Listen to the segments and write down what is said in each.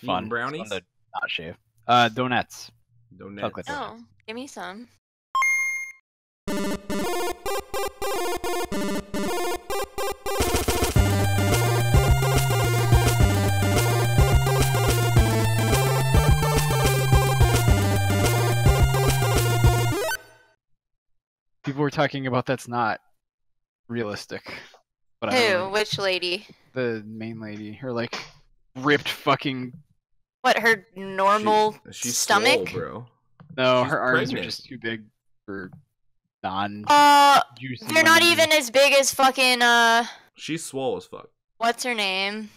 fun. Brownies? It's fun to not shave. Donuts. Chocolate Oh, give me some. People were talking about that's not realistic. But Who? Which lady? The main lady. Her like ripped fucking. What? Her normal She's stomach? swole, bro. No, She's her arms pregnant. are just too big for non. They're not even as big as fucking She's swole as fuck. What's her name?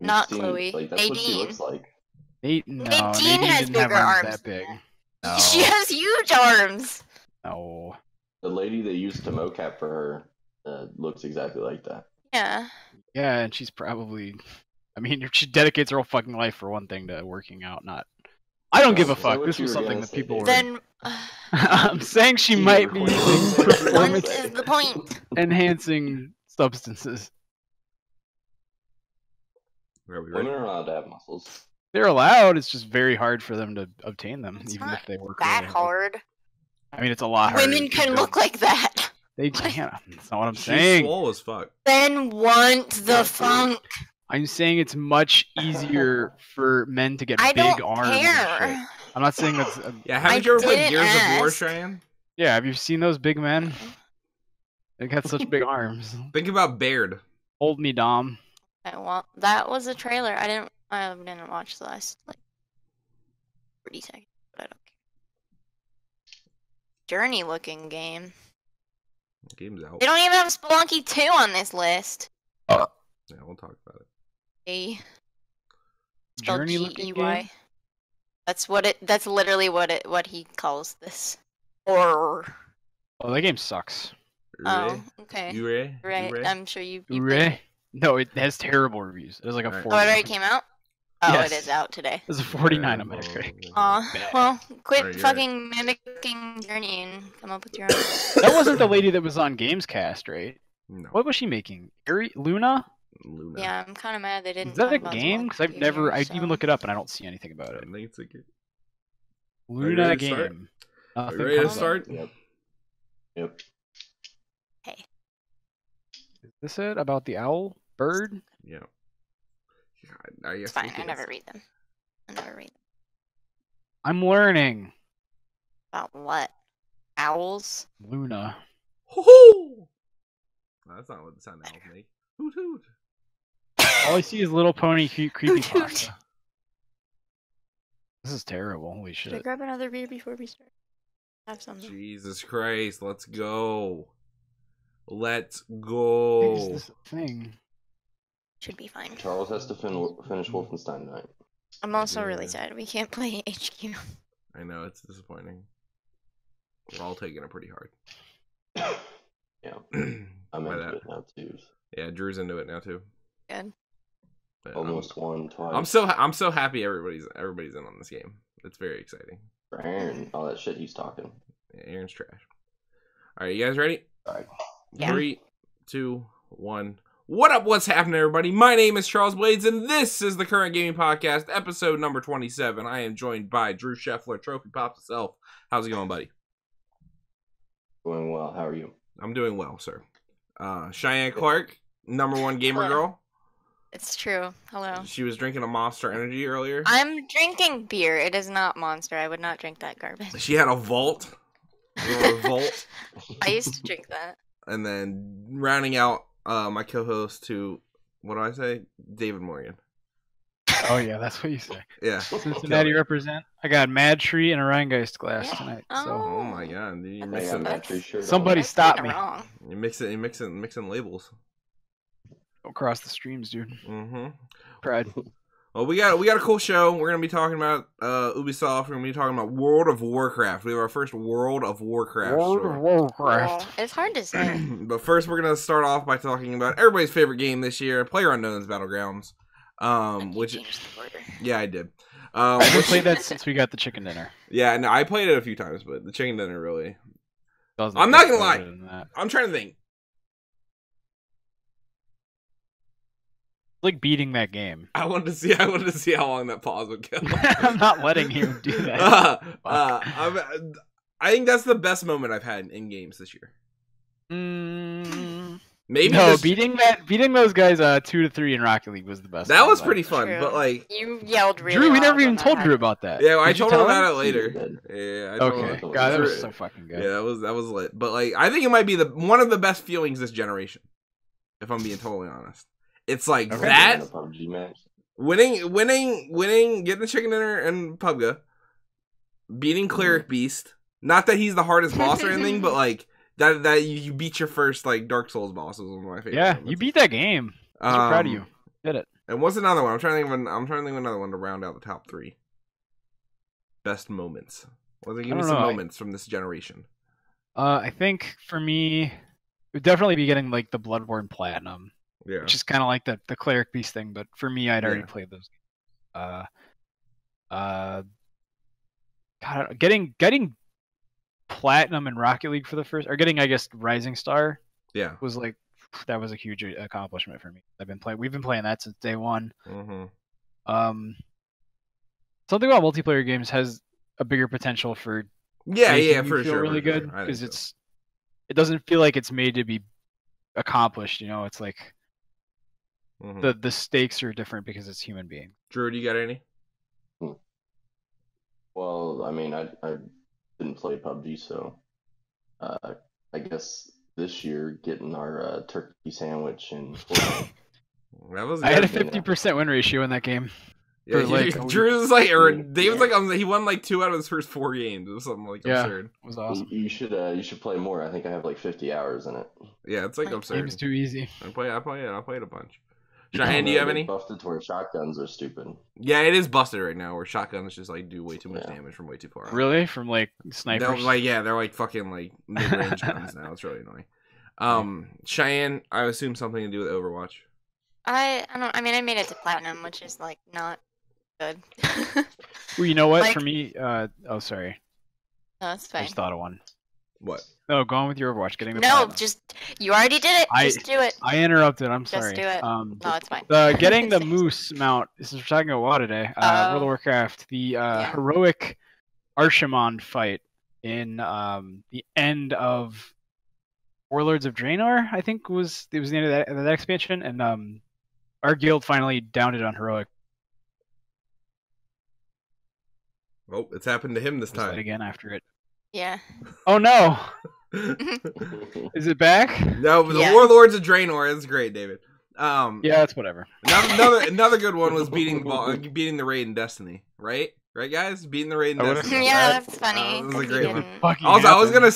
You've Not seen, Chloe. Like, that's what she Nadine. looks like. Nadine Nadine has didn't have bigger arms arms. that big. She has huge arms. No. The lady that used to mocap for her looks exactly like that. Yeah. Yeah, and she's probably. I mean, she dedicates her whole fucking life for one thing to working out. Not. I don't give a Is that fuck. what This you was were something gonna that say, people were. Then I'm saying she You might were be going to using say what you were gonna what say. is the point? enhancing substances. Are we ready? Women are allowed to have muscles. They're allowed. It's just very hard for them to obtain them, It's even not if they work that really hard. I mean, it's a lot harder. Women can look like that. They can't. That's not what I'm She's saying. swole as fuck. Then want the funk. I'm saying it's much easier for men to get I big don't arms. And shit. care. I'm not saying that's. Yeah, haven't I you ever played didn't Gears of War, ask. Cheyenne? Yeah, have you seen those big men? They got such big arms. Think about Baird. Hold me, Dom. Well, that was a trailer. I didn't watch the last like 30 seconds, but I don't care. Journey looking game. The game's out. They don't even have Spelunky 2 on this list. Yeah, we'll talk about it. A spelled Journey looking Gey. game? That's literally what he calls this. Or Oh, that game sucks. oh, okay. Ure? Right. Ure? I'm sure you played Hooray. it. No, it has terrible reviews. It was like a Alright. 40. Oh, it already came out? Oh, Yes. it is out today. It was a 49 on Metacritic. Aw, well, quit Alright, you're fucking mimicking Journey and come up with your own. That wasn't the lady that was on Gamescast, right? No. What was she making? Luna? Luna. Yeah, I'm kind of mad they didn't. Is that talk a about game? Spelunky Because I've 2 never, here, I so- even look it up and I don't see anything about I it. think it's a good. Luna ready to start? game. Are Nothing you ready to comes up. start? Yep. Yep. Is this it? About the owl? Bird? Yeah. God, I guess It's fine. we I can't- never read them. I'm learning. About what? Owls? Luna. Hoo-hoo! No, that's not what the sound owls make. Hoot hoot. All I see is Little Pony creepy Hoot, hoot. pasta. This is terrible. Holy Should I shit. grab another beer before we start? Have something. Jesus Christ, let's go. Let's What go. is this thing? Should be fine. Charles has to finish Wolfenstein tonight. I'm also really Yeah. sad we can't play HQ. I know, it's disappointing. We're all taking it pretty hard. Yeah, By I'm into that. it now too. Yeah, Drew's into it now too. Good. But Almost won twice. I'm so happy everybody's in on this game. It's very exciting. For Aaron, all that shit he's talking. Yeah, Aaron's trash. All right, you guys ready? Alright. Yeah. 3, 2, 1. What up? What's happening, everybody? My name is Charles Blades, and this is the Current Gaming Podcast, episode number 27. I am joined by Drew Scheffler, Trophy Pops himself. How's it going, buddy? Going well. How are you? I'm doing well, sir. Cheyenne Clark, number one gamer Hello. girl. It's true. Hello. She was drinking a Monster Energy earlier. I'm drinking beer. It is not Monster. I would not drink that garbage. She had a Volt. A Volt. I used to drink that. And then rounding out my co-host to, what do I say? David Morgan. Oh yeah, that's what you say. Yeah. Cincinnati represent. I got Mad Tree and a Rheingeist glass Yeah. tonight. Oh. So Oh my god, dude, you're I got mixing, Matt Tree shirt on. Somebody That's stop kinda me. wrong. you're mixing labels. Go across the streams, dude. Mm-hmm. Pride. Well, we got a cool show. We're gonna be talking about Ubisoft. We're gonna be talking about World of Warcraft. We have our first World of Warcraft. World story. of Warcraft. Well, it's hard to say. But first, we're gonna start off by talking about everybody's favorite game this year, PlayerUnknown's Battlegrounds. You Which changed the order. yeah, I did. I haven't Which, played that since we got the chicken dinner. yeah, no, I played it a few times, but the chicken dinner really. Doesn't I'm not get gonna lie. better than that. I'm trying to think. like beating that game. I wanted to see how long that pause would go. I'm not letting you do that. I think that's the best moment I've had in games this year. Maybe no, this... beating those guys 2-3 in Rocket League was the best. That was pretty fun, True. but like you yelled really Drew, we loud never even when that told Drew happened. about that. yeah, I Did you told him tell about him? it later. Yeah, I told him. Okay, God, that was so fucking good. Yeah, that was lit. But like, I think it might be one of the best feelings this generation. If I'm being totally honest, it's like that PUBG match. winning, getting the chicken dinner and PUBG, beating Cleric Beast. Not that he's the hardest boss or anything, but like that you beat your first like Dark Souls boss was one of my favorite. Yeah, moments. you beat that game. I'm so proud of you. Did it. And what's another one? I'm trying to think of another one to round out the top 3. Best moments. Well, give me some moments from this generation. I think for me, it would definitely be getting like the Bloodborne Platinum, Yeah. which is kind of like the Cleric Beast thing. But for me, I'd already played those. God, getting Platinum in Rocket League for the first, or getting, I guess, Rising Star. Yeah. Was like, that was a huge accomplishment for me. We've been playing that since day one. Mm-hmm. Something about multiplayer games has a bigger potential for for feel sure. really for good sure. because it doesn't feel like it's made to be accomplished. You know, it's like the stakes are different because it's human beings. Drew, do you got any? Well, I mean, I didn't play PUBG, so I guess this year getting our turkey sandwich and That was I had a good. 50% win ratio in that game. Yeah, like, Drew's like, or David's like, he won like 2 out of his first 4 games. It was something like absurd. It was awesome. You should play more. I think I have like 50 hours in it. Yeah, it's like absurd. Game's too easy. I played it a bunch. Cheyenne, do you have any? Busted to where shotguns are stupid. Yeah, it is busted right now, where shotguns just like do way too much damage from way too far. Really? From like snipers? They're like fucking like mid-range guns now. It's really annoying. Cheyenne, I assume something to do with Overwatch. I don't. I mean, I made it to platinum, which is like not good. Well, you know what? Like- For me, oh sorry, No, it's I fine. just thought of one. What? No, go on with your Overwatch. Getting the No, platinum. just you already did it. Just do it. I interrupted. I'm Just sorry. do it. No, it's fine. Getting the moose mount. This is we're talking about WoW today. World of Warcraft. The heroic Archimonde fight in the end of Warlords of Draenor. I think it was the end of that expansion, and our guild finally downed it on heroic. Oh, it's happened to him this Just time. again after it. Yeah. Oh no! Is it back? No, but the Yeah. Warlords of Draenor is great, David. Yeah, it's whatever. Another good one was beating the raid in Destiny, right? Right, guys, beating the raid in Destiny. Yeah, that's funny. That was a 'cause great you one. didn't- Also, I was gonna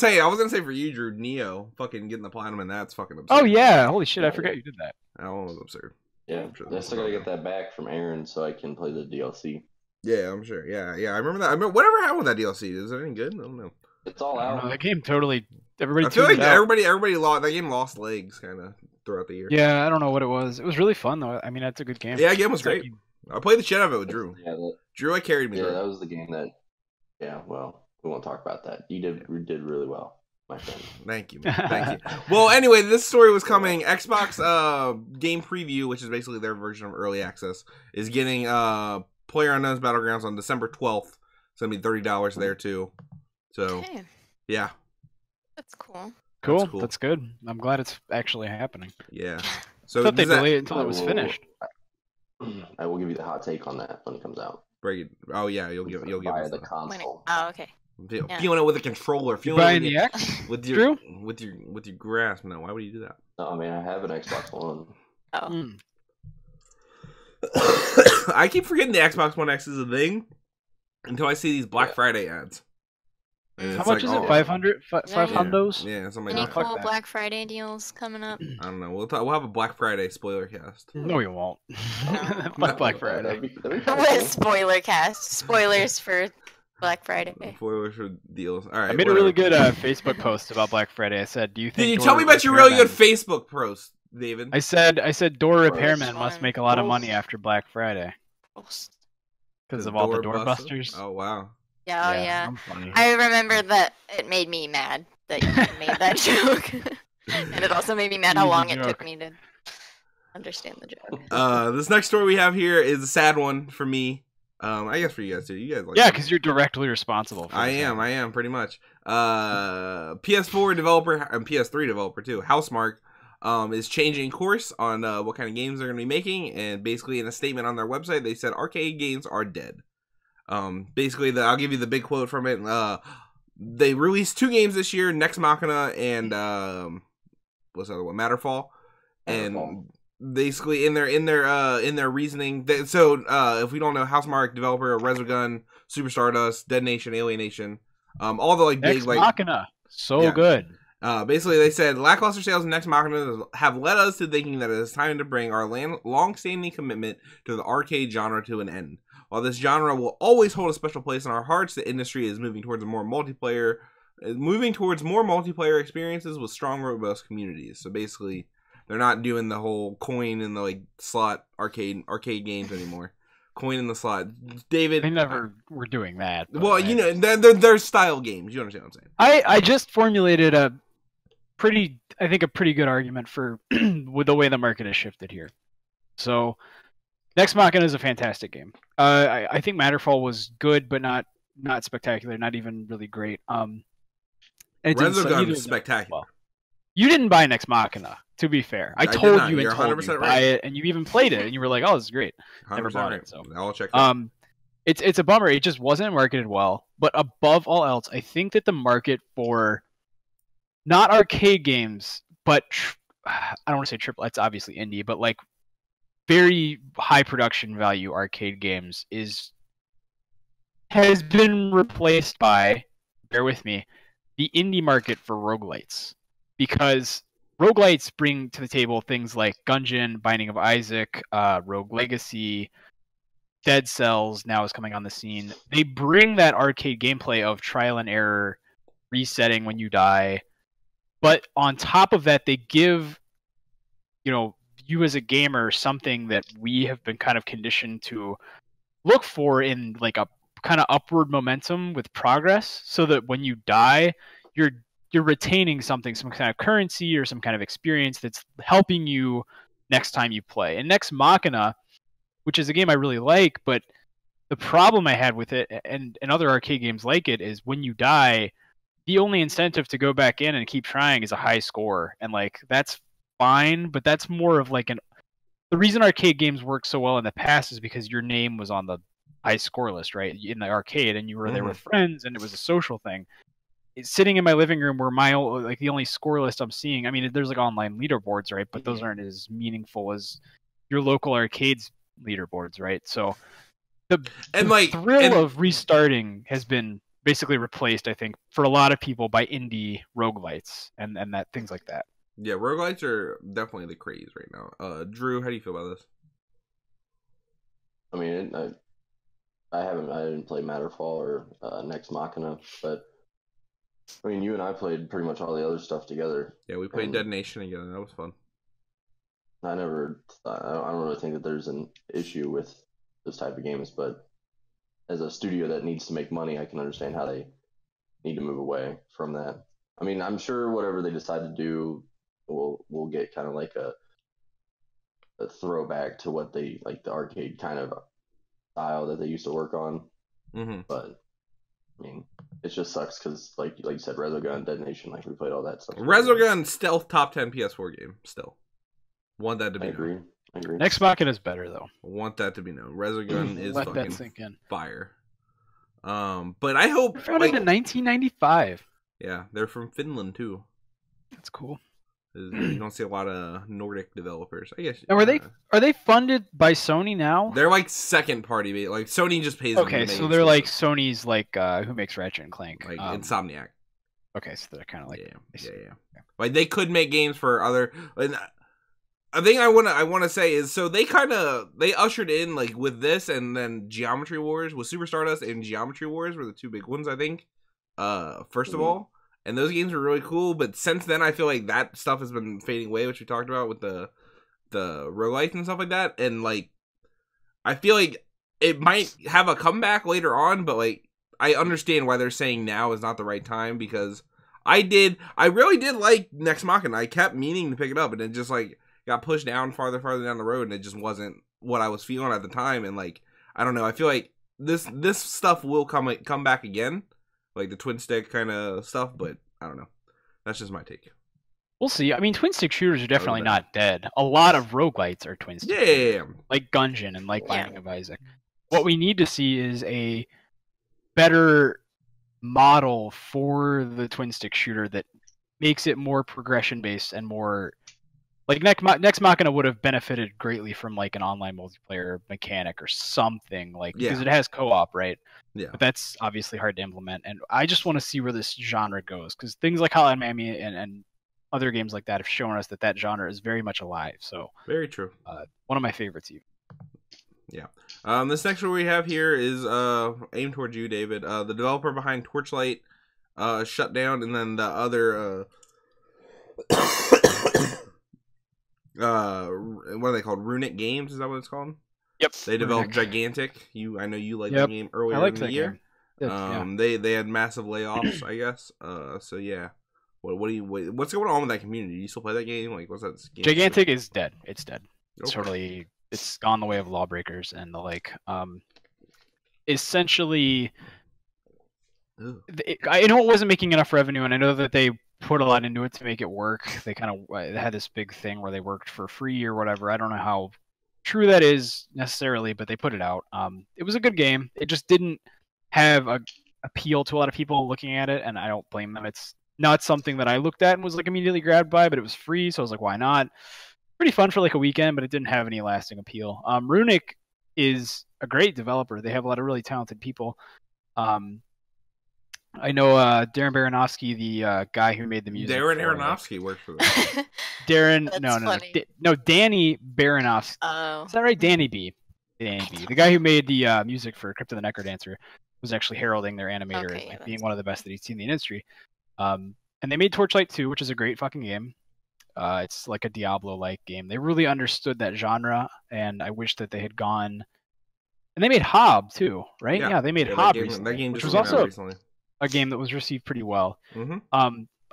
say for you, Drew, Neo, fucking getting the platinum, and that's fucking absurd. Oh yeah! Holy shit! I forgot you did that. That one was absurd. Yeah, I still gotta get that back from Aaron so I can play the DLC. Yeah, I'm sure. Yeah. I remember that. I remember whatever happened with that DLC. Is it any good? I don't know. It's all I don't out. know, that game totally. Everybody. I feel tuned like it out. everybody lost. That game lost legs kind of throughout the year. Yeah, I don't know what it was. It was really fun though. I mean, that's a good game. Yeah, the game was It's like great. I played the shit out of it with Drew. Yeah, Drew, I carried me. yeah, through. that was the game that. Yeah, well, we won't talk about that. You did really well, my friend. Thank you, man. Thank you. Well, anyway, this story was coming. Xbox game preview, which is basically their version of early access, is getting PlayerUnknown's Battlegrounds on December 12th. It's gonna be $30 there too. So Okay, yeah, that's cool. Cool. cool. That's good. I'm glad it's actually happening. yeah. I So thought they'd does that delay it until it was finished. I will give you the hot take on that when it comes out. break it? Oh yeah, you'll give Buy us the the console. Oh, okay. feeling Yeah. it with a controller. You Feeling it buying with the your, X? with your Drew? with your grasp. No, why would you do that? No, I mean I have an Xbox One. Oh, Mm. I keep forgetting the Xbox One X is a thing until I see these Black Friday ads. And How it's much like, is it? oh, 500? Yeah. 500? Yeah, something any like fuck cool that. Black Friday deals coming up? I don't know. We'll have a Black Friday spoiler cast. No, you won't. No. Fuck Black That'd Friday. be kinda With cool. spoiler cast, spoilers for Black Friday. Spoilers for deals. All right. I made a whatever. really good Facebook post about Black Friday. I said, "Do you think?" Did you door tell me about your really good repairmen-" Facebook post, David? I said, door Gross. repairmen must make a lot of money after Black Friday because of all the door busters. Oh wow. Yeah, oh, yeah. I'm funny. I remember that it made me mad that you made that joke. And it also made me mad how Easy long it joke. took me to. understand the joke. This next story we have here is a sad one for me. I guess for you guys too. You guys like because you're directly responsible for I am pretty much. PS4 developer and PS3 developer too, Housemarque, is changing course on what kind of games they're going to be making, and basically in a statement on their website they said arcade games are dead. Basically I'll give you the big quote from it. They released 2 games this year, Nex Machina and what's the other one, Matterfall. And basically in their reasoning, so if we don't know, Housemarque developer Resogun, Super Stardust, Dead Nation, Alienation, all the big Nex Machina, good. Basically they said lackluster sales of Nex Machina have led us to thinking that it is time to bring our long-standing commitment to the arcade genre to an end. While this genre will always hold a special place in our hearts, the industry is moving towards more multiplayer experiences with strong, robust communities. So basically, they're not doing the whole coin and the slot arcade games anymore. Coin in the slot. David, they never were doing that. Well, they're style games. You understand what I'm saying? I just formulated a pretty good argument for with the way the market has shifted here. So, Nex Machina is a fantastic game. I think Matterfall was good, but not spectacular, not even really great. Resogun is spectacular. Well. You didn't buy Nex Machina, to be fair. I told you and told you to buy it, and you even played it, and you were like, "Oh, this is great." Never bought it, so I'll check that. It's a bummer. It just wasn't marketed well. But above all else, I think that the market for not arcade games, but I don't want to say triple. It's obviously indie, but very high production value arcade games has been replaced by, bear with me, the indie market for roguelites. Because roguelites bring to the table things like Gungeon, Binding of Isaac, Rogue Legacy, Dead Cells now is coming on the scene. They bring that arcade gameplay of trial and error, resetting when you die. But on top of that, they give, you as a gamer something that we have been kind of conditioned to look for in a kind of upward momentum with progress, so that when you die, you're retaining some kind of currency or some kind of experience that's helping you next time you play. And Nex Machina, which is a game I really like, but the problem I had with it and other arcade games like it is when you die, the only incentive to go back in and keep trying is a high score. And that's fine, but that's more of the reason arcade games work so well in the past is because your name was on the high score list, right, in the arcade, and you were there with friends, and it was a social thing. It's sitting in my living room where the only score list I'm seeing, I mean, there's online leaderboards, right, but those aren't as meaningful as your local arcades leaderboards, right? So the thrill of restarting has been basically replaced, I think, for a lot of people by indie roguelites and things like that. Yeah, roguelites are definitely the craze right now. Drew, how do you feel about this? I mean, I didn't play Matterfall or Nex Machina, but I mean, you and I played pretty much all the other stuff together. Yeah, we played Dead Nation together. That was fun. I don't really think that there's an issue with this type of games, but as a studio that needs to make money, I can understand how they need to move away from that. I mean, I'm sure whatever they decide to do will get kind of a throwback to what they the arcade kind of style that they used to work on. Mm-hmm. But I mean, it just sucks because like you said, Resogun, Dead Nation, we played all that stuff. Resogun stealth top 10 PS4 game still. Want that to be known. I agree. Nex Machina is better though. Want that to be known. Resogun is Let fucking that sink in. Fire. But I hope founded in 1995. Yeah, they're from Finland too. That's cool. You don't see a lot of Nordic developers, I guess. Now, are they funded by Sony now? They're second party, Sony just pays them. Okay, so they're Sony's who makes Ratchet and Clank, Insomniac. Okay, so they're kind of yeah. They could make games for other. A thing I want to say is, so they ushered in with this, and then Geometry Wars with Super Stardust and Geometry Wars were the two big ones, I think. First of all. And those games were really cool, but since then I feel like that stuff has been fading away, which we talked about with the roguelites and stuff like that. And I feel like it might have a comeback later on, but I understand why they're saying now is not the right time, because I really did like Nex Machina. I kept meaning to pick it up, and it just got pushed down farther down the road, and it just wasn't what I was feeling at the time. And like, I don't know, I feel like this stuff will come back again, like the twin stick kind of stuff. But I don't know. That's just my take. We'll see. I mean, twin stick shooters are definitely not dead. A lot of roguelites are twin stick shooters, like Gungeon and like Binding of Isaac. What we need to see is a better model for the twin stick shooter that makes it more progression based and more like Nex Machina would have benefited greatly from like an online multiplayer mechanic or something, like because it has co-op, right? Yeah. But that's obviously hard to implement, and I just want to see where this genre goes, because things like Hotline Miami and other games like that have shown us that genre is very much alive. So very true. One of my favorites, even. Yeah. This next one we have here is aimed towards you, David. The developer behind Torchlight shut down, and then the other what are they called? Runic Games, is that what it's called? Yep. They developed Gigantic. I know you liked the game earlier in the year. They had massive layoffs, I guess. So yeah. What's going on with that community? Do you still play that game? Like, what's that game? Gigantic is dead. It's dead. It's totally. It's gone the way of Lawbreakers and the like. Essentially, I know it wasn't making enough revenue, and I know that they put a lot into it to make it work. They kind of had this big thing where they worked for free or whatever. I don't know how true that is necessarily, but they put it out. It was a good game. It just didn't have a appeal to a lot of people looking at it, and I don't blame them. It's not something that I looked at and was like immediately grabbed by, but it was free, so I was like, why not? Pretty fun for like a weekend, but it didn't have any lasting appeal. Runic is a great developer. They have a lot of really talented people. I know Darren Baranowski, the guy who made the music. Darren Aronofsky worked for them. Darren, no, Danny Baranowski. Oh, is that right? Danny B. The guy who made the music for Crypt of the Necrodancer was actually heralding their animator as like, being one of the best that he's seen in the industry. And they made Torchlight 2, which is a great fucking game. It's like a Diablo-like game. They really understood that genre, and I wish that they had gone. And they made Hob too, right? Yeah, they made Hob recently, that game which was also a game that was received pretty well. Mm-hmm.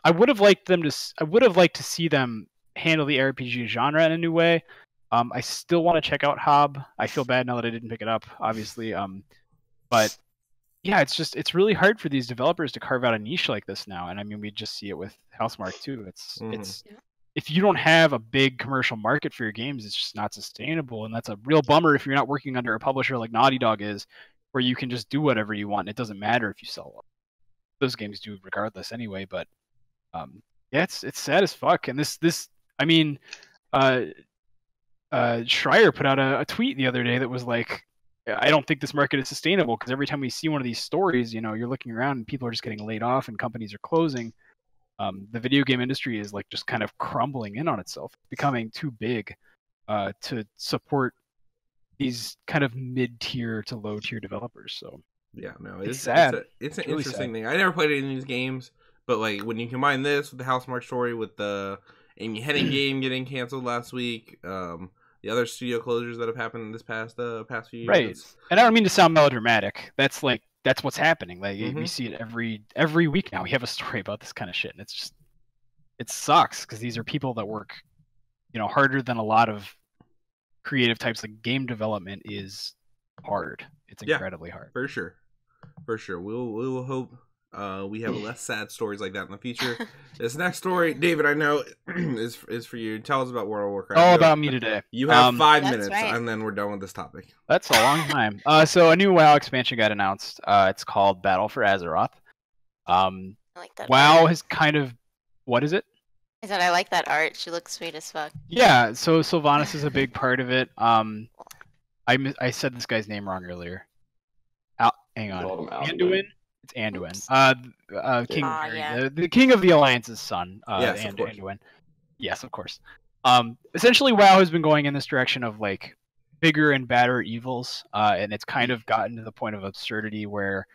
I would have liked to see them handle the RPG genre in a new way. I still want to check out Hob. I feel bad now that I didn't pick it up, obviously. But yeah, it's really hard for these developers to carve out a niche like this now. And I mean, we just see it with Housemarque too. It's if you don't have a big commercial market for your games, it's just not sustainable, and that's a real bummer if you're not working under a publisher like Naughty Dog is, where you can just do whatever you want and it doesn't matter if you sell well. Those games do regardless anyway. But yeah, it's sad as fuck. And I mean, Schreier put out a tweet the other day that was like, I don't think this market is sustainable, because every time we see one of these stories, you're looking around and people are just getting laid off and companies are closing. The video game industry is like just kind of crumbling in on itself, becoming too big to support these kind of mid-tier to low-tier developers. So yeah, no, it's sad. It's an really interesting thing. I never played any of these games, but like when you combine this with the Housemarque story, with the Amy Hennig game getting canceled last week, the other studio closures that have happened this past few years, right? And I don't mean to sound melodramatic. That's what's happening. Like we see it every week now. We have a story about this kind of shit, and it sucks, because these are people that work, harder than a lot of creative types. Like game development is hard. It's incredibly hard. For sure. We will hope we have less sad stories like that in the future. This next story, David, I know is for you. Tell us about World of Warcraft. All about me today. You have 5 minutes, and then we're done with this topic. That's a long time. So a new WoW expansion got announced. It's called Battle for Azeroth. I like that. WoW has kind of, what is it? I said I like that art. She looks sweet as fuck. Yeah. So Sylvanas is a big part of it. I said this guy's name wrong earlier. Hang on. Anduin. It's Anduin. King, the king of the Alliance's son. Yes, Anduin. Yes, of course. Essentially, WoW has been going in this direction of like bigger and badder evils, and it's kind of gotten to the point of absurdity where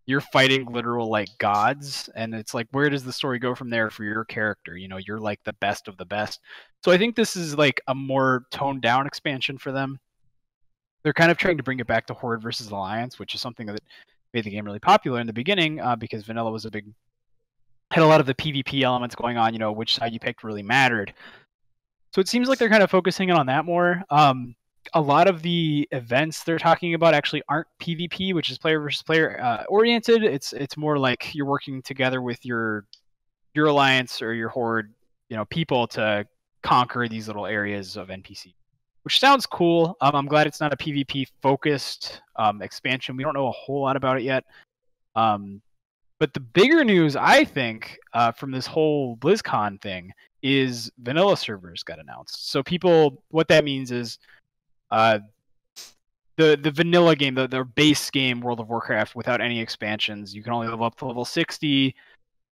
you're fighting literal like gods, and it's like, where does the story go from there for your character? You're like the best of the best. So I think this is like a more toned down expansion for them. They're kind of trying to bring it back to Horde versus Alliance, which is something that made the game really popular in the beginning, because vanilla was had a lot of the PvP elements going on. Which side you picked really mattered. So it seems like they're kind of focusing on that more. A lot of the events they're talking about actually aren't PvP, which is player versus player oriented. It's more like you're working together with your alliance or your horde, people to conquer these little areas of NPC, which sounds cool. I'm glad it's not a PvP focused expansion. We don't know a whole lot about it yet. But the bigger news, I think, from this whole BlizzCon thing is vanilla servers got announced. So what that means is the vanilla game, the base game, World of Warcraft, without any expansions, you can only level up to level 60,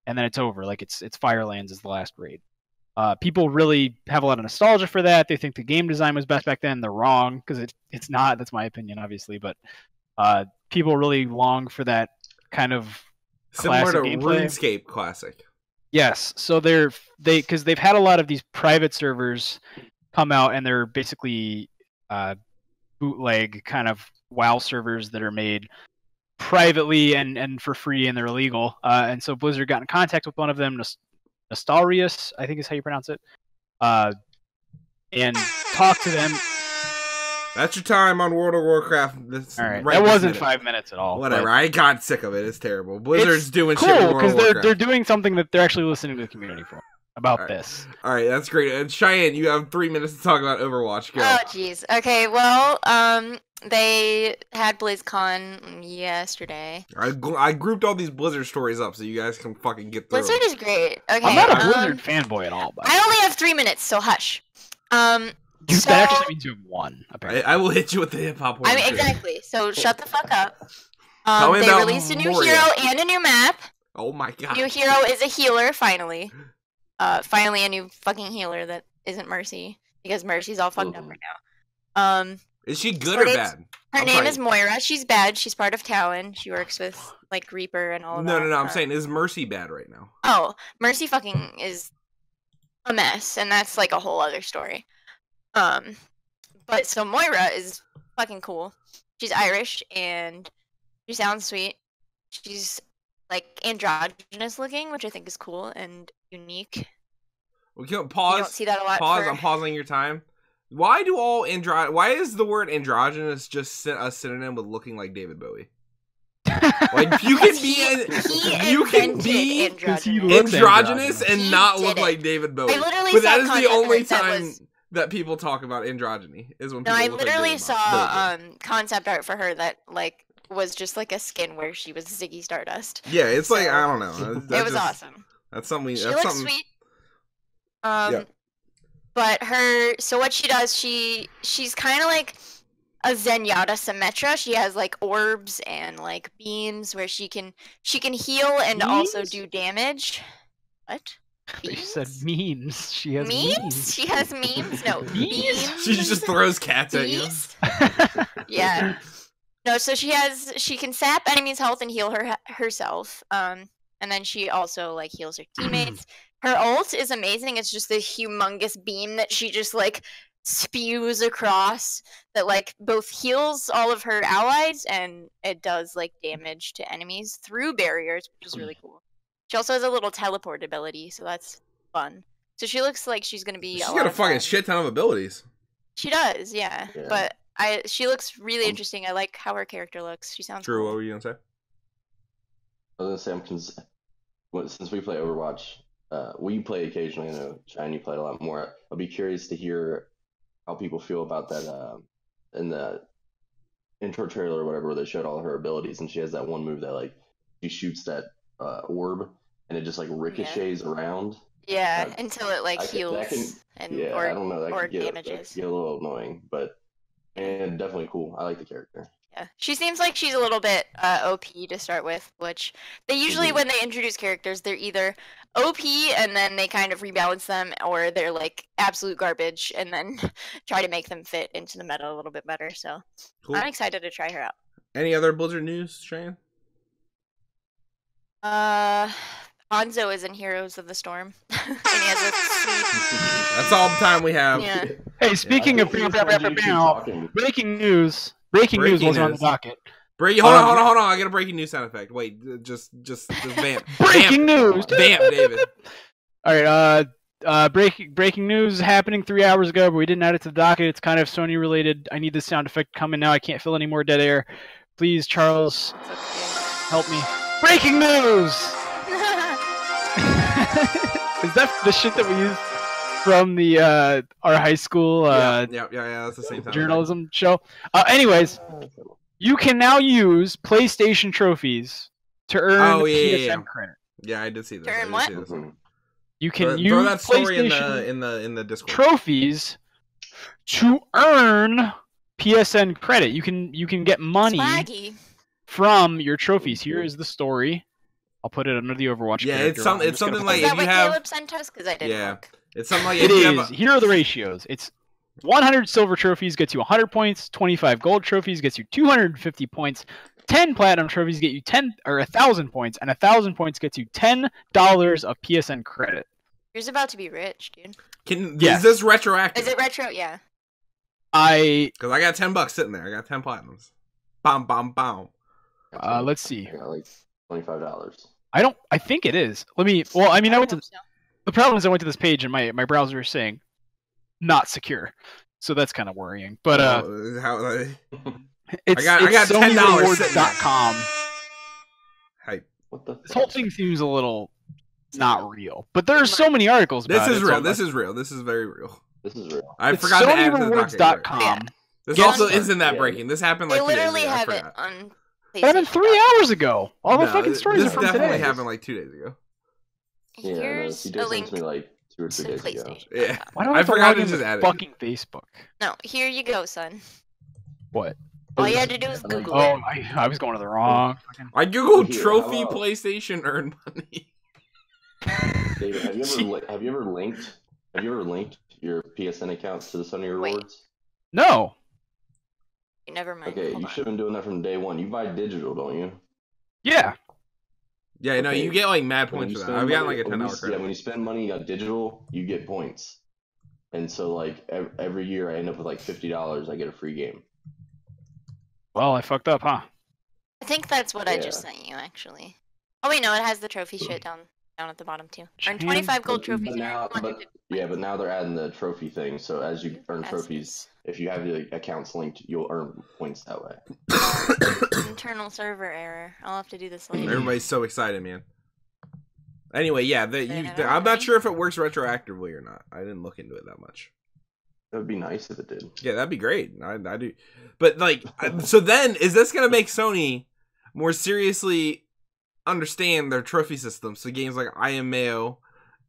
and then it's over. Like it's Firelands is the last raid. People really have a lot of nostalgia for that. They think the game design was best back then. They're wrong because it's not. That's my opinion, obviously. But people really long for that kind of similar to gameplay. RuneScape classic. Yes. So because they've had a lot of these private servers come out, and they're basically bootleg kind of WoW servers that are made privately and for free, and they're illegal. And so Blizzard got in contact with one of them, Nostalrius, I think is how you pronounce it, and talked to them. That's your time on World of Warcraft. All right, that wasn't 5 minutes at all. Whatever, I got sick of it. It's terrible. Blizzard's doing shit with World of Warcraft. Because they're doing something that they're actually listening to the community for about this. All right, that's great. And Cheyenne, you have 3 minutes to talk about Overwatch. Go. Oh, jeez. Okay, well, they had BlizzCon yesterday. I grouped all these Blizzard stories up so you guys can fucking get through Blizzard is great. Okay, I'm not a Blizzard fanboy at all. I only have 3 minutes, so hush. That actually means you have one, apparently. I will hit you with the hip-hop horn. Exactly, so shut the fuck up. They released a new hero and a new map. Oh my god. New hero is a healer, finally. Finally a new fucking healer that isn't Mercy, because Mercy's all fucked up right now. Is she good or bad? Her name is Moira. She's bad. She's part of Talon. She works with, like, Reaper and all of that. No, I'm saying, is Mercy bad right now? Oh, Mercy fucking is a mess, and that's, like, a whole other story. But so Moira is fucking cool. She's Irish, and she sounds sweet. She's, like, androgynous looking, which I think is cool and unique. Pause. You don't see that a lot. I'm pausing your time. Why is the word androgynous just a synonym with looking like David Bowie? Like you can be androgynous and not look like David Bowie. But that is the only time that people talk about androgyny is when people look literally like saw concept art for her that like was just like a skin where she was Ziggy Stardust. Yeah, it's like I don't know. It was awesome. That's something. She looks sweet. Yeah. But so what she does, she's kind of like a Zenyatta Symmetra. She has like orbs and like beams where she can heal and also do damage. What? You said memes. She has memes. She has memes. No, beams. She just throws cats at you. Yeah. No, so she can sap enemies' health and heal herself. And then she also like heals her teammates. Her ult is amazing. It's just a humongous beam that she just like spews across that like both heals all of her allies and it does like damage to enemies through barriers, which is really cool. She also has a little teleport ability, so that's fun. So she looks like she's gonna be. She's got a fucking shit ton of abilities. She does, yeah. But she looks really interesting. I like how her character looks. She sounds. Drew, cool. what were you gonna say? I was gonna say since we play Overwatch, we play occasionally. I know Cheyenne, you played a lot more. I'll be curious to hear how people feel about that in the intro trailer or whatever, where they showed all her abilities, and she has that one move that like she shoots that orb and it just like ricochets around. Yeah, until it like heals I don't know. That could get damages. A little annoying, but and definitely cool. I like the character. Yeah, she seems like she's a little bit OP to start with, which they usually when they introduce characters, they're either OP and then they kind of rebalance them, or they're like absolute garbage and then try to make them fit into the meta a little bit better. So cool. I'm excited to try her out. Any other Blizzard news, Cheyenne? Hanzo is in Heroes of the Storm. And he has a sweet... That's all the time we have. Yeah. Hey, speaking of breaking news. Breaking news was on the docket. Hold on. I got a breaking news sound effect. Wait, just vamp. Breaking news. Vamp, David. All right. breaking news happening 3 hours ago, but we didn't add it to the docket. It's kind of Sony related. I need this sound effect coming now. I can't fill any more dead air. Please, Charles, help me. Breaking news! Is that the shit that we used from the our high school yeah, that's the same time journalism show? Anyways, you can now use PlayStation trophies to earn PSN credit. Yeah, I did see that. To earn what? You can throw use that story PlayStation in the Discord. trophies to earn PSN credit. You can get money from your trophies. Here is the story. I'll put it under the Overwatch. Yeah, it's something like is that if you what have. Caleb sent us? Because I didn't look. It's something like it is. Here are the ratios. It's 100 silver trophies gets you 100 points. 25 gold trophies gets you 250 points. 10 platinum trophies get you 1,000 points, and 1,000 points gets you $10 of PSN credit. You're about to be rich, dude. Is this retroactive? Is it retro? Yeah. Because I got $10 sitting there. I got 10 platinums. Bam, bam, bam. Let's see. I got like $25. I think it is. Let me. Well, I mean, I went to. The problem is I went to this page and my browser is saying not secure, so that's kind of worrying. But I got SonyRewards.com. Hey, what the? This whole thing seems a little not real, but there are so many articles about this is it. real. This is real. This is very real. This is real. I forgot to add to the SonyRewards.com. Yeah. This also isn't that breaking. This happened like they 2 days literally ago. have it on. It happened 3 hours ago. All the fucking stories are from today. This definitely happened like 2 days ago. Here's a link to me like 2 or 3 days ago. Yeah. Why don't I forgot to just just add it. fucking Facebook? No, here you go, son. What? All you had to do was Google Oh, it. I was going to the wrong. I googled Here, trophy PlayStation earn money. David, have you ever linked your PSN account to the Sony Rewards? No. Never mind. Okay, you should have been doing that from day one. You buy digital, don't you? Yeah. Yeah, no, you get like mad points for that. I've gotten like a $10 credit. Yeah, when you spend money on digital, you get points. And so like every year I end up with like $50. I get a free game. Well, I fucked up, huh? I think that's what I just sent you, actually. Oh wait, no, it has the trophy shit down at the bottom too. Earn 25 gold trophies. But now they're adding the trophy thing. So as you earn trophies, if you have the accounts linked, you'll earn points that way. Internal server error. I'll have to do this later. Everybody's so excited, man. Anyway, yeah, I'm not sure if it works retroactively or not. I didn't look into it that much. It would be nice if it did. Yeah, that'd be great. I do. But like, so then is this gonna make Sony more seriously understand their trophy system? So games like I Am Mayo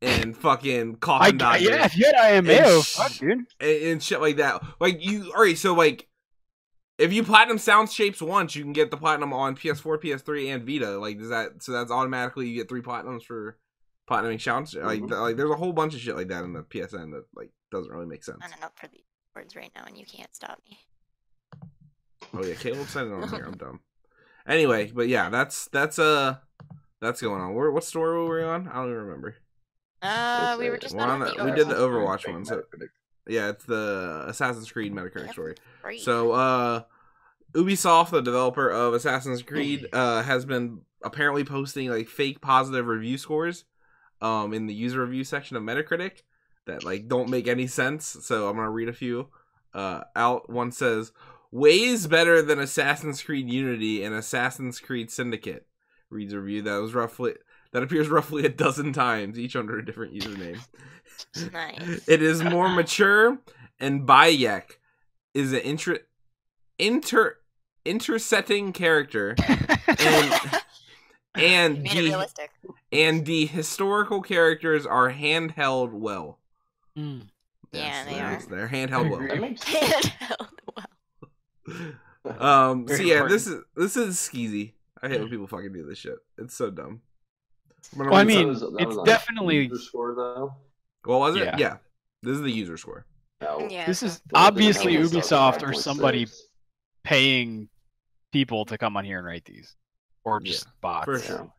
and fucking Coffin Dodgers. Yeah, if you had I Am Mayo, fuck, dude. And shit like that. Like alright, so like if you platinum Sound Shapes once, you can get the platinum on PS4, PS3, and Vita. Like, so that's automatically you get 3 platinums for platinuming sounds. Like there's a whole bunch of shit like that in the PSN that like doesn't really make sense. I'm signing up for these words right now, and you can't stop me. Oh yeah, Caleb said it on here. I'm dumb. Anyway, but yeah, that's going on. What story were we on? I don't even remember. We were just on the we did the Overwatch one. So yeah, it's the Assassin's Creed Metacritic story. Right. So Ubisoft, the developer of Assassin's Creed, has been apparently posting like fake positive review scores in the user review section of Metacritic that like don't make any sense. So I'm gonna read a few out. One says, "Ways better than Assassin's Creed Unity and Assassin's Creed Syndicate." Reads a review that appears roughly a dozen times, each under a different username. Nice. It is more mature, and Bayek is an intersetting character, and the historical characers are handheld well. Mm. Yeah, they are. They're handheld well. Handheld well. So yeah, this is skeezy. I hate when people fucking do this shit. It's so dumb. Well, I mean, it's definitely user score though. What was it? Yeah. This is the user score. Yeah. This is obviously Ubisoft or somebody paying people to come on here and rate these, or just bots. For sure.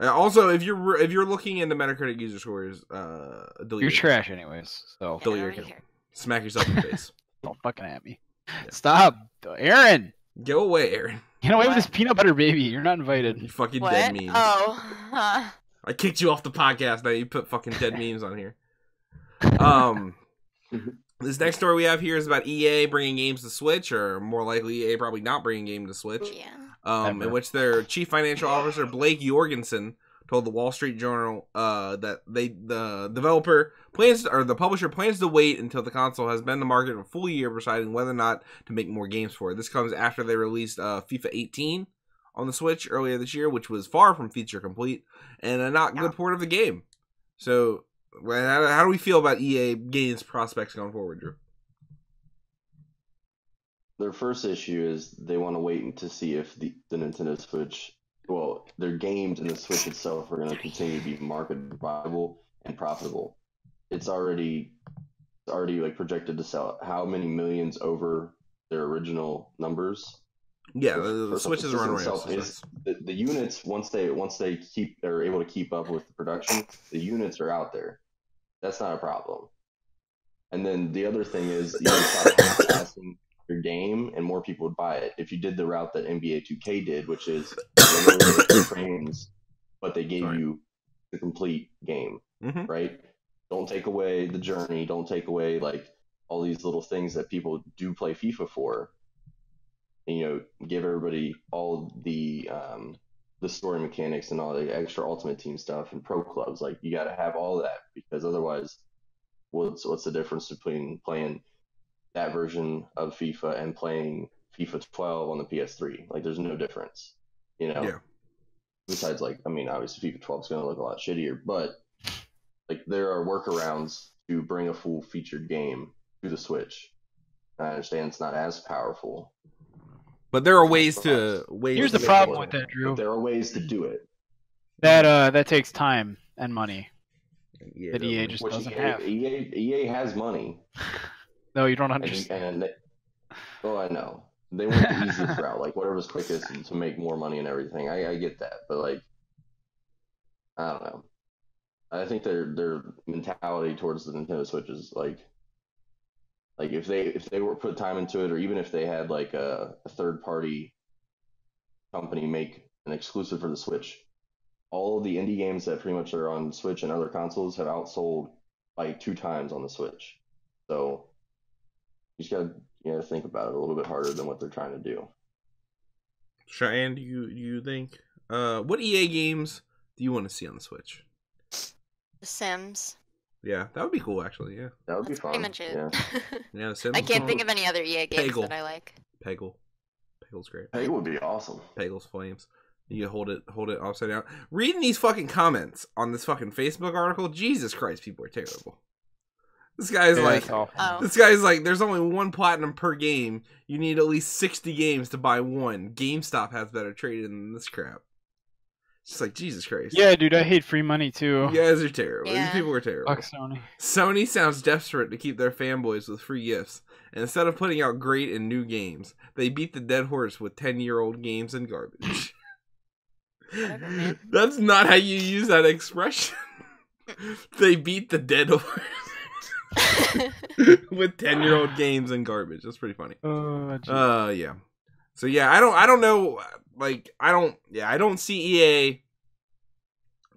Also, if you're looking into Metacritic user scores, delete you're trash anyways. So delete your account. Smack yourself in the face. Don't fucking at me. Yeah. Stop, Aaron. Go away, Aaron. Get away with this peanut butter baby. You're not invited. You fucking dead memes. Oh. I kicked you off the podcast. Now you put fucking dead memes on here. This next story we have here is about EA bringing games to Switch, or more likely EA probably not bringing game to Switch. Yeah. In which their chief financial officer Blake Jorgensen told the Wall Street Journal that the publisher plans to wait until the console has been in the market a full year, deciding whether or not to make more games for it. This comes after they released FIFA 18 on the Switch earlier this year, which was far from feature complete and a not good port of the game. So, how do we feel about EA Games prospects going forward, Drew? Their first issue is they want to wait to see if the Nintendo Switch, well, their games and the Switch itself are going to continue to be market viable and profitable. It's already like projected to sell how many millions over their original numbers. Yeah, the Switch is running right. The units once they are able to keep up with the production, the units are out there. That's not a problem. And then the other thing is you start passing your game and more people would buy it. If you did the route that NBA 2K did, which is frames, but they gave you the complete game, right? Don't take away the journey. Don't take away like all these little things that people do play FIFA for. And, you know, give everybody all the story mechanics and all the extra Ultimate Team stuff and pro clubs. Like you got to have all of that, because otherwise, what's the difference between playing that version of FIFA and playing FIFA 12 on the PS3? Like, there's no difference, you know. Yeah. Besides, like, I mean, obviously FIFA 12 is going to look a lot shittier, but like there are workarounds to bring a full featured game to the Switch. I understand it's not as powerful, but there are ways to. Here's the problem with that, Drew. But there are ways to do it. That takes time and money that EA just doesn't have. EA has money. No, you don't understand. Well, I know. They want the easiest route, like whatever's quickest to make more money and everything. I get that, but like, I don't know. I think their mentality towards the Nintendo Switch is like if they were put time into it, or even if they had like a third party company make an exclusive for the Switch, all of the indie games that pretty much are on Switch and other consoles have outsold like 2 times on the Switch. So you just gotta think about it a little bit harder than what they're trying to do. Cheyenne, do you think what EA games do you want to see on the Switch? The Sims. Yeah, that would be cool, actually. Yeah, that would be fun. Pretty much it. Yeah, yeah. The Sims. I can't think of any other EA games that I like. Peggle's great. Peggle would be awesome. Peggle's flames. You hold it upside down. Reading these fucking comments on this fucking Facebook article, Jesus Christ, people are terrible. This guy's like, there's only 1 platinum per game. You need at least 60 games to buy one. GameStop has better trading than this crap. It's just like, Jesus Christ. Yeah, dude, I hate free money too. You guys are terrible. Yeah. These people are terrible. Fuck Sony. Sony sounds desperate to keep their fanboys with free gifts. And instead of putting out great and new games, they beat the dead horse with 10-year-old games and garbage. Whatever, man. That's not how you use that expression. They beat the dead horse. With 10-year-old games and garbage. That's pretty funny. Yeah. So yeah, I don't know. Like, I don't see EA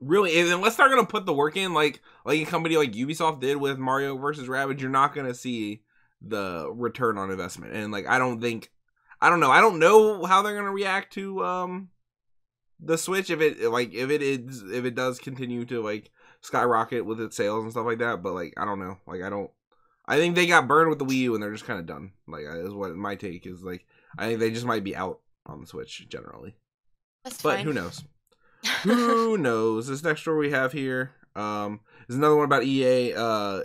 really, unless they're gonna put the work in, like a company like Ubisoft did with Mario vs. Rabbids. You're not gonna see the return on investment. And like, I don't know how they're gonna react to the Switch if it does continue to like skyrocket with its sales and stuff like that. But like, I don't know. Like, I think they got burned with the Wii U and they're just kind of done. Like, is what my take is. Like, I think they just might be out on the Switch generally. That's but fine. Who knows? Who knows? This next story we have here is another one about EA.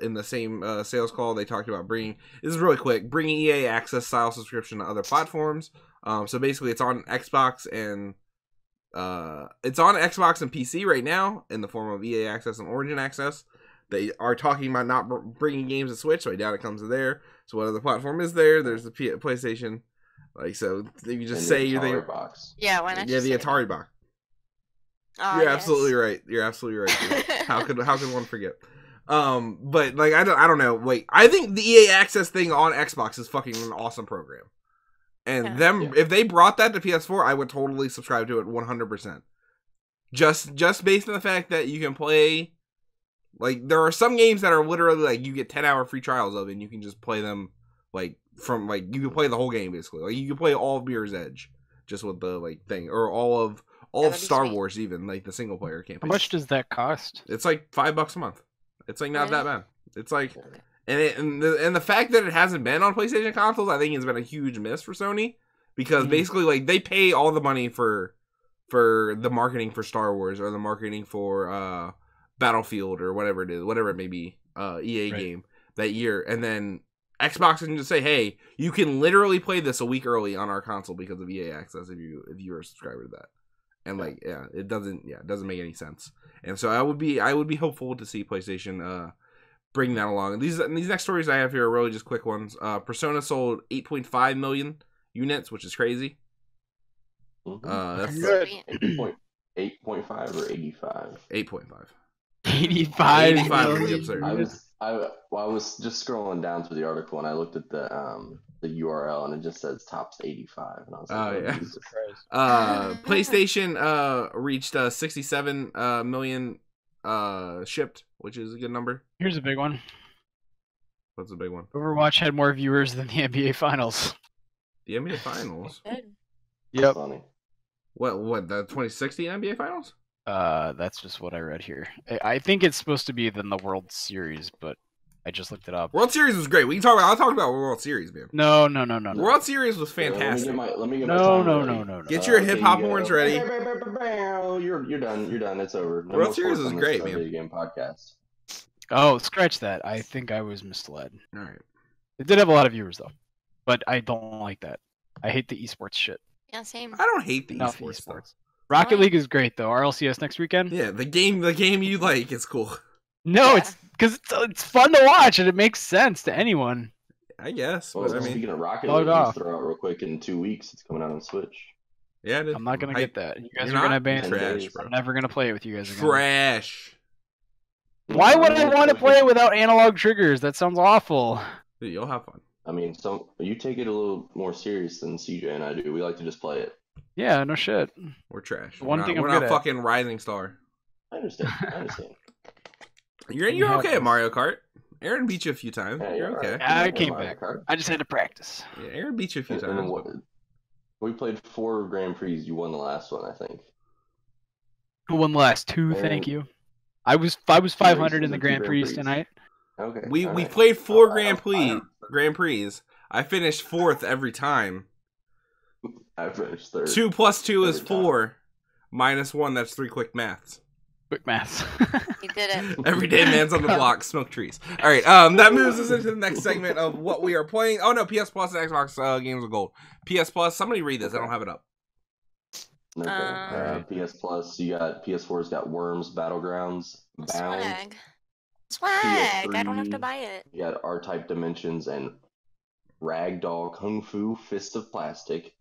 In the same sales call, they talked about bringing EA Access style subscription to other platforms. So basically, it's on Xbox and PC right now in the form of EA Access and Origin Access. They are talking about not bringing games to Switch, so I doubt it comes to there. So what other platform is there? There's the PlayStation. Like, so if you just say you're there. Box. Yeah, why not? Yeah, the Atari box. Oh, You're absolutely right. You're absolutely right. How could one forget? But like, I don't know. Like, I think the EA Access thing on Xbox is fucking an awesome program. And if they brought that to PS4, I would totally subscribe to it 100%. Just based on the fact that you can play Like, there are some games that are literally, like, you get 10-hour free trials of, and you can just play them, like, from, like, you can play the whole game, basically. Like, you can play all of Mirror's Edge, just with the, like, thing. Or all of Star Wars, even, like, the single-player campaign. How much does that cost? It's, like, $5 a month. It's, like, not that bad. It's, like... And the fact that it hasn't been on PlayStation consoles, I think, has been a huge miss for Sony. Because, basically, like, they pay all the money for the marketing for Star Wars, or the marketing for, Battlefield or whatever it may be, EA game that year, and then Xbox can just say, hey, you can literally play this a week early on our console because of EA Access if you are a subscriber to that. And like, it doesn't make any sense. And so I would be hopeful to see PlayStation bring that along. And these next stories I have here are really just quick ones. Persona sold 8.5 million units, which is crazy. That's 8.5 or 85? 8.5. 85 would be absurd. I was just scrolling down through the article and I looked at the URL and it just says tops 85 and I was like, Jesus Christ. PlayStation reached 67 million shipped, which is a good number. Here's a big one. What's the big one? Overwatch had more viewers than the NBA Finals. The NBA Finals? Yep. Funny. What the 2060 NBA Finals? That's just what I read here. I think it's supposed to be than the World Series, but I just looked it up. World Series was great. I'll talk about World Series, man. No. World Series was fantastic. Let me get my No. Get your hip hop horns ready. You're done. It's over. No World Series was great, man. Video game podcast. Oh, scratch that. I think I was misled. All right. It did have a lot of viewers though, but I don't like that. I hate the esports shit. Yeah, same. I don't hate the esports. Rocket League is great though. RLCS next weekend. Yeah, the game you like is cool. No, it's because it's fun to watch and it makes sense to anyone. I guess. Well, but, I mean, speaking of Rocket League, let's throw out real quick in 2 weeks. It's coming out on Switch. Yeah, I'm not gonna get that. You guys You're are gonna not? ban Trash, bro. I'm never gonna play it with you guys again. Trash. Why would I want to play it without analog triggers? That sounds awful. Dude, you'll have fun. I mean, you take it a little more serious than CJ and I do. We like to just play it. Yeah, no shit. We're trash. We're not fucking Rising Star. I understand. You're okay at Mario Kart. Aaron beat you a few times. Yeah, you're okay. Right. I came back. I just had to practice. Yeah, Aaron beat you a few times. We played 4 Grand Prix. You won the last one, I think. Who won the last 2? Thank you. I was 500 in the Grand Prix tonight. Okay. We played 4 Grand Prix. I finished 4th every time. I finished 3rd. 2 plus 2 is 4. Minus 1, that's 3 quick maths. Quick maths. You did it. Every day man's on the block, smoke trees. All right, that moves us into the next segment of what we are playing. Oh no, PS Plus and Xbox Games of Gold. PS Plus, somebody read this. I don't have it up. Okay. PS Plus, you got PS4's got Worms, Battlegrounds, Bound. Swag. I don't have to buy it. You got R-Type Dimensions and Ragdoll Kung Fu Fist of Plastic.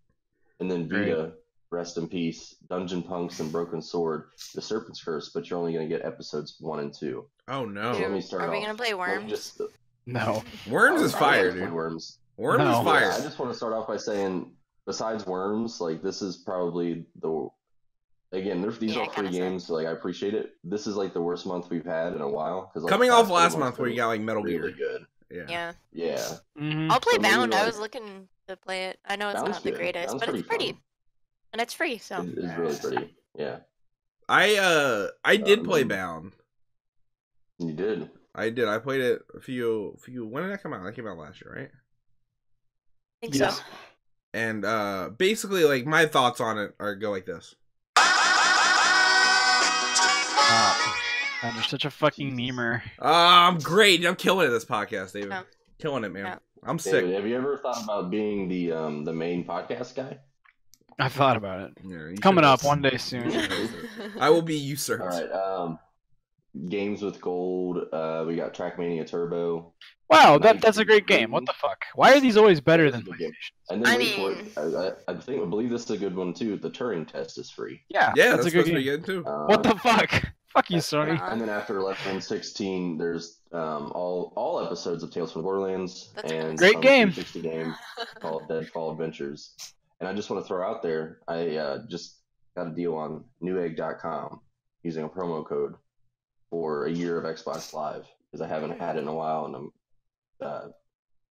And then Vita, rest in peace, Dungeon Punks and Broken Sword, The Serpent's Curse, but you're only going to get episodes 1 and 2. Oh no. So let me start Are we off. going to play Worms? No. Worms is fire, dude. Worms. Worms is fire. Yeah, I just want to start off by saying, besides Worms, like, this is probably again, these are free games, so, like, I appreciate it. This is, like, the worst month we've had in a while. Like, coming off last month where you got, like, Metal Gear. Really good. Yeah. Mm-hmm. I'll play So Bound. maybe, I was looking to play it. I know it's Bound's not the good. greatest, Bound's but it's pretty. fun. And it's free, so. It's really pretty. Yeah. I did play Bound. You did. I did. I played it a few. When did that come out? That came out last year, right? I think so. And basically, like, my thoughts on it go like this. God, you're such a fucking memer. I'm great. I'm killing it this podcast, David. No. Killing it, man. No. I'm sick. David, have you ever thought about being the main podcast guy? I've thought about it. Yeah, coming up one day soon. I will be usurped. All right. Games with Gold. We got Trackmania Turbo. Wow, that's a great game. What the fuck? Why are these always better than PlayStation? And then I believe this is a good one too. The Turing test is free. Yeah, that's a good supposed to game. be good too. What the fuck? Fuck you, Sony. And then after Left 16, there's all episodes of Tales from the Borderlands and great game. 360 game called Deadfall Adventures. And I just want to throw out there, I just got a deal on newegg.com using a promo code. for a year of Xbox Live because I haven't had it in a while, and I'm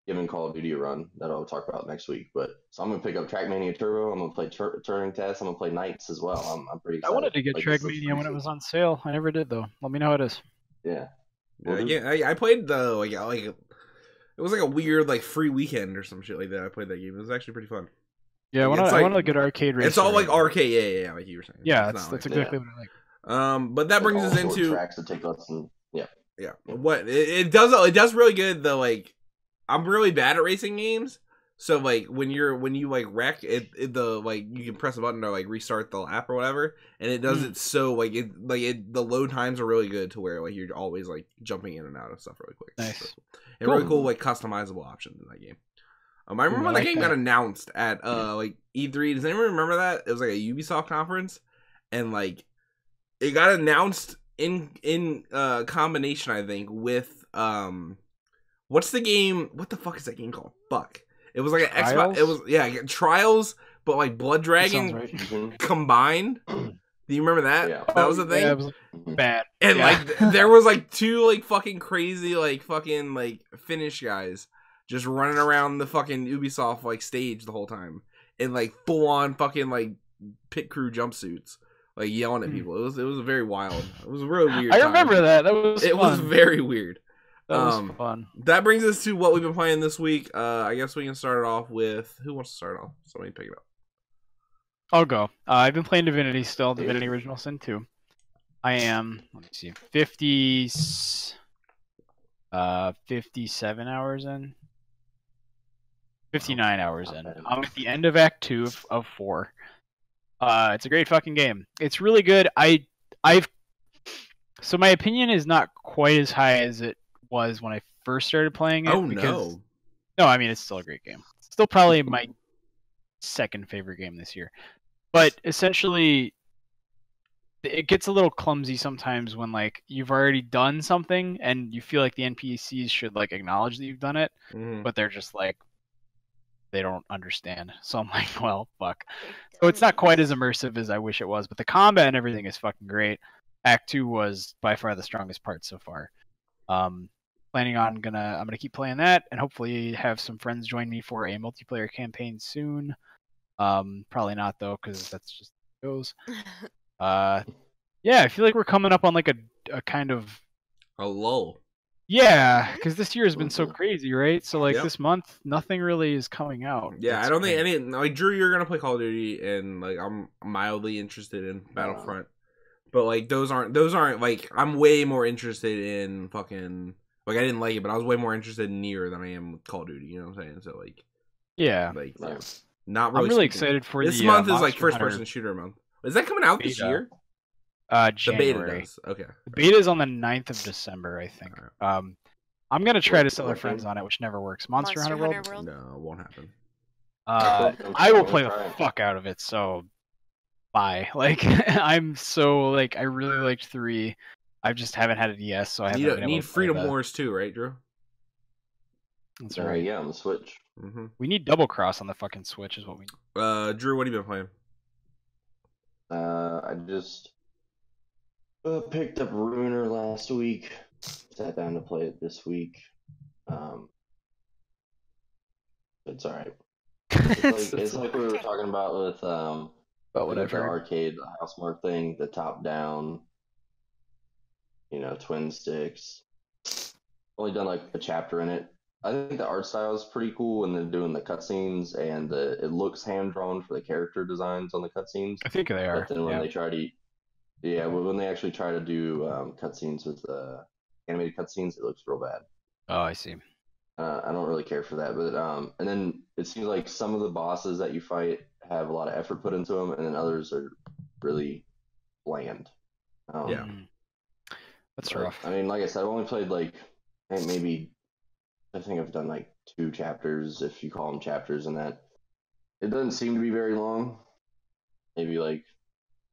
giving Call of Duty a run that I'll talk about next week. But so I'm gonna pick up Trackmania Turbo. I'm gonna play Turing Test. I'm gonna play Knights as well. I'm pretty excited. I wanted to get Trackmania when it was on sale. I never did though. Let me know how it is. Yeah. I played the like it was like a weird like free weekend or some shit like that. I played that game. It was actually pretty fun. Yeah, I want a good arcade racer. It's all like arcade, yeah, like you were saying. Yeah, that's exactly what I like. But that brings us into tracks to take us and yeah. What it does really good though. Like I'm really bad at racing games, so like when you like wreck it the like you can press a button to like restart the lap or whatever, and it does it so like the load times are really good to where like you're always like jumping in and out of stuff really quick. Nice. So, and really cool like customizable options in that game. I remember when the game got announced at like E3. Does anyone remember that? It was like a Ubisoft conference, and like it got announced in combination, I think, with what's the game? What the fuck is that game called? Fuck. It was like an Xbox. It was Trials, but like Blood Dragon combined. Do you remember that? Yeah. That was the thing. Yeah, it was bad. And like there was like two like fucking crazy like fucking like Finnish guys just running around the fucking Ubisoft like stage the whole time in like full on fucking like pit crew jumpsuits, like yelling at people. It was very wild. It was a really weird. I remember that. It was very weird. That was fun. That brings us to what we've been playing this week. I guess we can start it off with who wants to start off. Somebody pick it up. I'll go. I've been playing Divinity still. Divinity Original Sin 2. I am. Let me see. 57 hours in. 59 hours in. I'm at the end of Act 2 of 4. It's a great fucking game. It's really good. So my opinion is not quite as high as it was when I first started playing it. No, I mean it's still a great game. Still probably my second favorite game this year. But essentially it gets a little clumsy sometimes when like you've already done something and you feel like the NPCs should like acknowledge that you've done it, but they're just like they don't understand. So I'm like, well, fuck. So it's not quite as immersive as I wish it was, but the combat and everything is fucking great. Act 2 was by far the strongest part so far. Planning on I'm gonna keep playing that and hopefully have some friends join me for a multiplayer campaign soon. Probably not though, because that's just how it goes. Yeah, I feel like we're coming up on like a kind of a lull. Yeah, because this year has been so crazy, right? So like this month, nothing really is coming out. Yeah, I don't think any. Like Drew, you're gonna play Call of Duty, and like I'm mildly interested in Battlefront, but like those aren't like I'm way more interested in fucking like I didn't like it, but I was way more interested in Nier than I am with Call of Duty. You know what I'm saying? So like, yeah, like not really. I'm really excited for this month is like first person shooter month. Is that coming out this year? January. The beta does. Okay. The beta is on the 9th of December, I think. I'm gonna try to sell our friends on it, which never works. Monster Hunter World? No, it won't happen. I will play the fuck out of it, so bye. Like I'm so like I really liked 3. I just haven't had a DS, so I haven't been able need to Freedom Wars too, right, Drew? That's right. Yeah, on the Switch. We need Double Cross on the fucking Switch, is what we need. Drew, what have you been playing? I just picked up Ruiner last week. Sat down to play it this week. It's alright. It's like we were talking about with whatever. The arcade, the Housemarque thing, the top down, twin sticks. Only done like a chapter in it. I think the art style is pretty cool, and then doing the cutscenes, and it looks hand drawn for the character designs on the cutscenes. I think they are. But then when they try to, when they actually try to do cutscenes with animated cutscenes, it looks real bad. Oh, I see. I don't really care for that, but and then it seems like some of the bosses that you fight have a lot of effort put into them, and then others are really bland. That's rough. I mean, like I said, I've only played like I think I've done like 2 chapters, if you call them chapters, and that it doesn't seem to be very long. Maybe like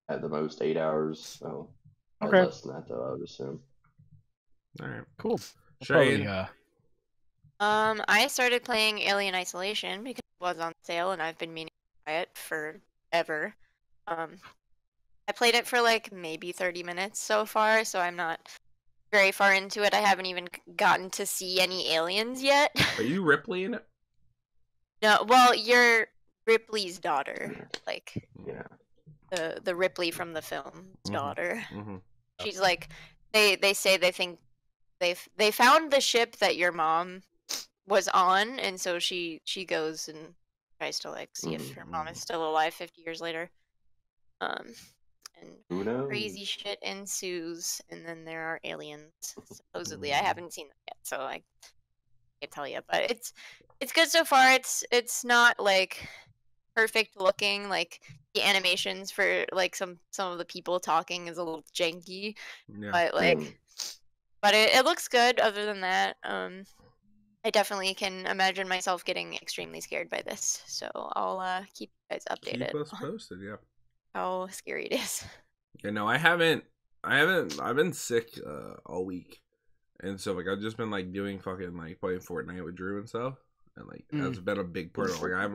at the most 8 hours. So less than that, though, I would assume. All right, cool. Cheyenne. I started playing Alien Isolation because it was on sale, and I've been meaning to buy it forever. I played it for like maybe 30 minutes so far, so I'm not very far into it. I haven't even gotten to see any aliens yet. Are you Ripley in it? No, well, you're Ripley's daughter, like Yeah. the Ripley from the film's daughter. Mm-hmm. She's like, they say they think they found the ship that your mom was on, and so she goes and tries to like see if her mom is still alive 50 years later. And crazy shit ensues, and then there are aliens. Supposedly, I haven't seen them yet, so I can't tell you. But it's good so far. It's not like perfect looking. Like the animations for like some of the people talking is a little janky, but like, but it looks good. Other than that, I definitely can imagine myself getting extremely scared by this. So I'll keep you guys updated. Keep us posted, yeah. How scary it is. Yeah, no, I've been sick all week. And so like I've just been like doing fucking like playing Fortnite with Drew and stuff. And like that's been a big part of like I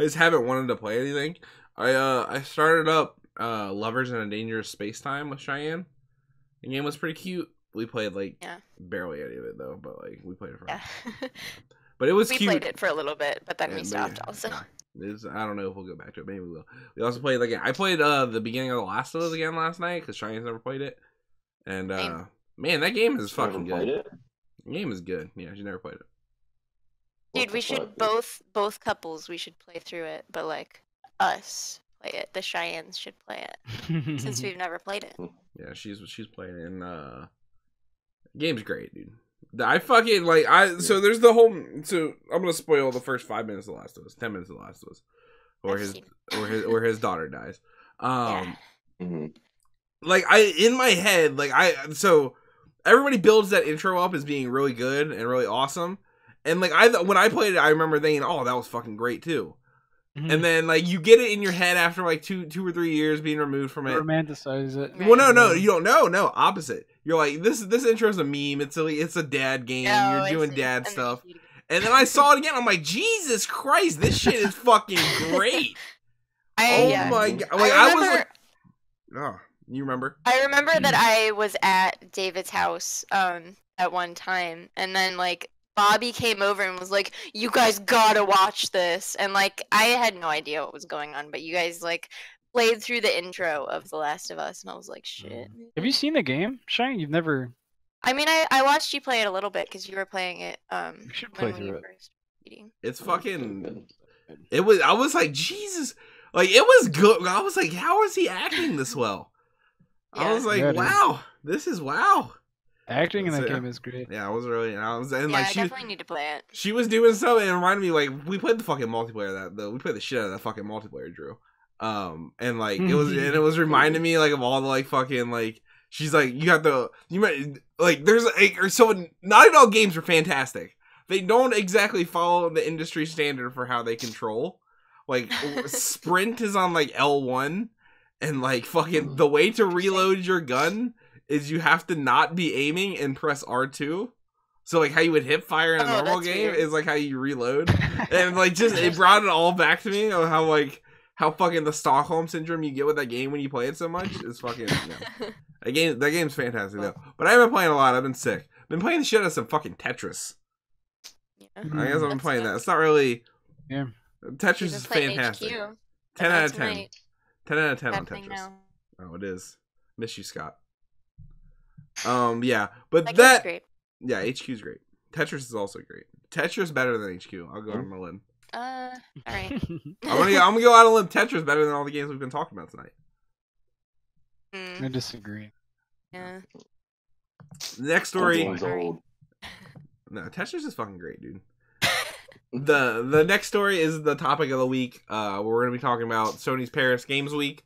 just haven't wanted to play anything. I started up Lovers in a Dangerous Space Time with Cheyenne. The game was pretty cute. We played like barely any of it though, but like we played it for But it was cute. We played it for a little bit, but then we stopped also. I don't know if we'll go back to it. Maybe we will. We also played like I played the beginning of The Last of Us again last night because Cheyenne's never played it. And man, that game is fucking good. The game is good. Yeah, she never played it. Dude, we should both couples we should play through it, but like us play it. The Cheyennes should play it since we've never played it. Yeah, she's playing it, and the game's great, dude. I fucking like so there's the whole so I'm gonna spoil the first 5 minutes of The Last of Us, 10 minutes of The Last of Us, or his daughter dies. Like in my head, like so everybody builds that intro up as being really good and really awesome, and like when I played it, I remember thinking, oh, that was fucking great too. And then like you get it in your head after like two or 3 years being removed from it. Romanticize it. Well, no, you don't know. No, opposite. You're like this intro is a meme. It's a dad game. You're doing dad stuff. And then I saw it again. I'm like, Jesus Christ, this shit is fucking great. My god! Like I was like, oh, you remember? I remember that I was at David's house at one time, and then like Bobby came over and was like, you guys gotta watch this. And like, I had no idea what was going on, but you guys like played through the intro of The Last of Us, and I was like, shit. Have you seen the game, Shane? You've never... I mean, I watched you play it a little bit because you were playing it you should play through it. It's fucking... I was like, Jesus. Like, it was good. I was like, how is he acting this well? I was like, wow. This is wow. Acting in that game is great. Yeah, I was really, and like, I definitely need to play it. She was doing stuff, and it reminded me, like, we played the fucking multiplayer we played the shit out of that fucking multiplayer, Drew. And like, it was reminding me, like, of all the, like, fucking, like, she's like, there's, like, so, not all games are fantastic. They don't exactly follow the industry standard for how they control. Like, sprint is on, like, L1, and, like, fucking, the way to reload your gun is you have to not be aiming and press R2. So like how you would hip fire in a normal game is like how you reload. And like just it brought it all back to me of how fucking the Stockholm syndrome you get with that game when you play it so much is fucking that game's fantastic though. But I haven't been playing a lot. I've been sick. Been playing the shit out of some fucking Tetris. I guess I've been playing that. It's not really Tetris is fantastic. 10 out of 10. 10 out of 10 on Tetris. Now. Oh, it is. Miss you, Scott. Yeah, but that great. Yeah, HQ's great. Tetris is also great. Tetris better than HQ. I'll go on a limb. All right. I'm gonna go out on a limb. Tetris better than all the games we've been talking about tonight. I disagree. Yeah. Next story. Old. No, Tetris is fucking great, dude. The next story is the topic of the week. We're gonna be talking about Sony's Paris Games Week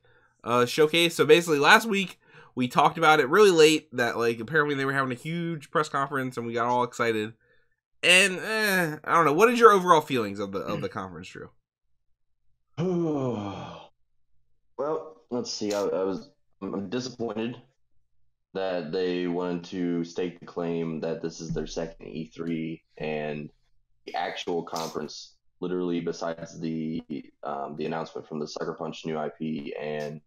showcase. So basically, last week. We talked about it really late that, like, apparently they were having a huge press conference and we got all excited. And, I don't know. What is your overall feelings of the conference, Drew? Well, let's see. I'm disappointed that they wanted to stake the claim that this is their second E3 and the actual conference, literally besides the announcement from the Sucker Punch new IP and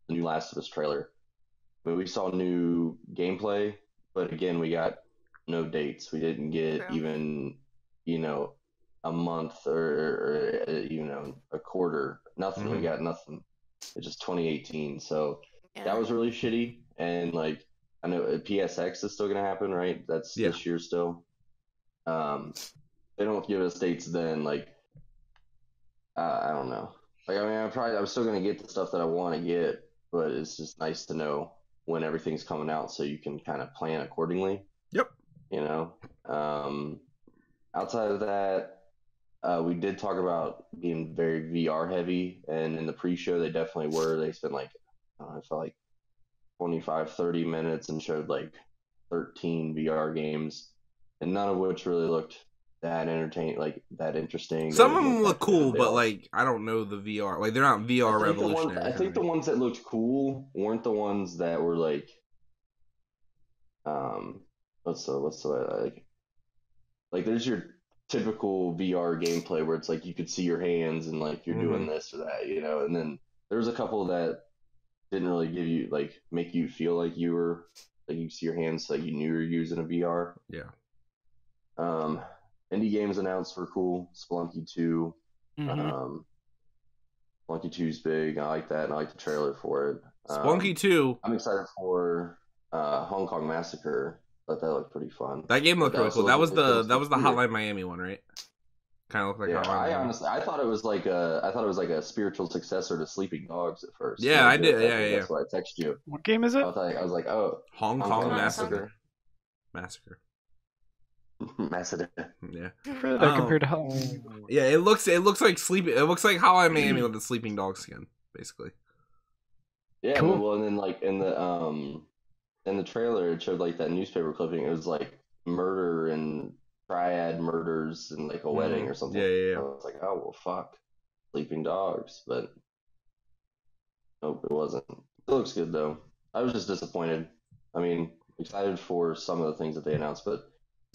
the new Last of Us trailer, mean, we saw new gameplay, but again, we got no dates. We didn't get True. even, a month or a quarter. Nothing. We got nothing. It's just 2018. So that was really shitty. And like, I know PSX is still gonna happen, right? That's this year still. They don't give us dates then. Like, I don't know. Like, I mean, I'm still gonna get the stuff that I want to get, but it's just nice to know when everything's coming out so you can kind of plan accordingly. Yep. Outside of that, we did talk about being very VR heavy, and in the pre-show they definitely were. They spent like, I felt like 25, 30 minutes and showed like 13 VR games, and none of which really looked that entertaining, like that interesting. Some of them look cool, but like I don't know the VR. Like they're not VR revolutionary. I think the ones that looked cool weren't the ones that were like, what's the like there's your typical VR gameplay where it's like you could see your hands and like you're doing this or that, and then there was a couple that didn't really give you like make you feel like you were like you see your hands so you knew you were using a VR. Yeah. Indie games announced were cool. Spelunky 2. Spelunky 2's big. I like that, and I like the trailer for it. Spelunky 2. I'm excited for Hong Kong Massacre. Thought that looked pretty fun. That game looked really cool. That was the Hotline Miami one, right? Kind of looked like Hotline Miami. Honestly, I thought it was like a spiritual successor to Sleeping Dogs at first. Yeah, I did. Yeah. That's why I texted you. What game is it? I was like, oh, Hong Kong Massacre. Massacre. Yeah. Compared to Hotline. Yeah, it looks like Sleeping. It looks like Hotline Miami with the Sleeping Dog skin, basically. Yeah. Cool. Well, and then like in the trailer, it showed like that newspaper clipping. It was like murder and triad murders and like a wedding or something. Yeah. I was like, oh well, fuck, Sleeping Dogs, but nope, it wasn't. It looks good though. I was just disappointed. I mean, excited for some of the things that they announced, but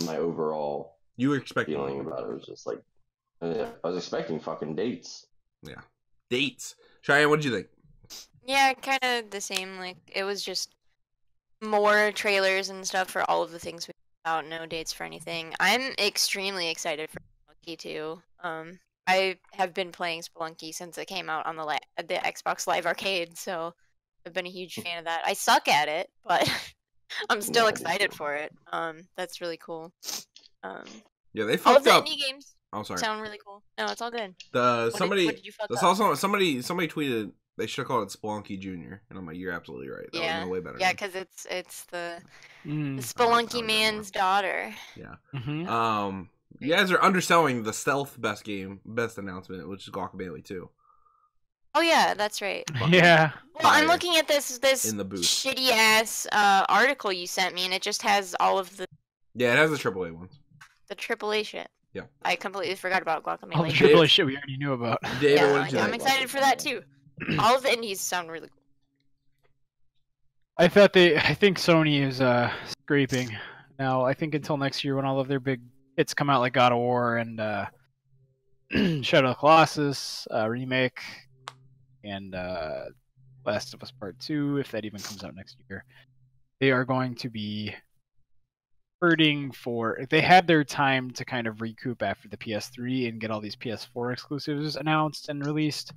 my overall feeling about it was just like, I was expecting fucking dates. Yeah, dates. Cheyenne, what did you think? Yeah, kind of the same. Like it was just more trailers and stuff for all of the things we out. No dates for anything. I'm extremely excited for Spelunky 2. I have been playing Spelunky since it came out on the Xbox Live Arcade, so I've been a huge fan of that. I suck at it, but I'm still excited for it. That's really cool. Yeah, they fucked all up. the indie games sorry. sound really cool. No, it's all good. Somebody Somebody tweeted they should have called it Spelunky Junior, and I'm like, you're absolutely right. That would have been way better. Yeah, because it's the Spelunky man's daughter. Yeah. Mm-hmm. You guys are underselling the stealth best announcement, which is Guacamelee 2. Oh yeah, that's right. Yeah. Well, I'm looking at this in the booth. shitty ass article you sent me, and it just has all of the. Yeah, it has the AAA ones. The AAA shit. Yeah. I completely forgot about Guacamelee. All the AAA shit we already knew about. David, I'm excited for that too. All of the indies sound really cool. I think Sony is scraping now. I think until next year when all of their big hits come out, like God of War and Shadow of the Colossus remake and Last of Us Part 2, if that even comes out next year, they are going to be hurting for. They had their time to kind of recoup after the PS3 and get all these PS4 exclusives announced and released,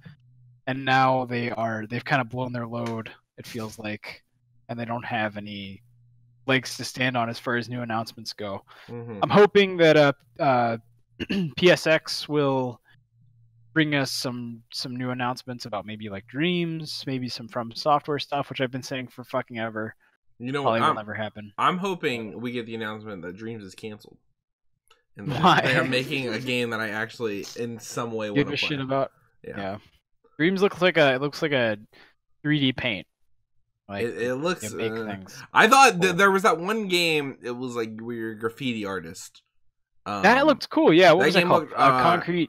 and now they've kind of blown their load, it feels like, and they don't have any legs to stand on as far as new announcements go. I'm hoping that PSX will bring us some new announcements about maybe like Dreams, maybe some From Software stuff, which I've been saying for fucking ever. You know, probably will never happen. I'm hoping we get the announcement that Dreams is canceled, and Why? they are making a game that I actually, in some way, want to play. Give a shit about. Yeah. Dreams looks like a 3D paint. Like, it looks. Big things. I thought there was that one game. It was like where you're a graffiti artist. That looked cool. Yeah, what was that called? Concrete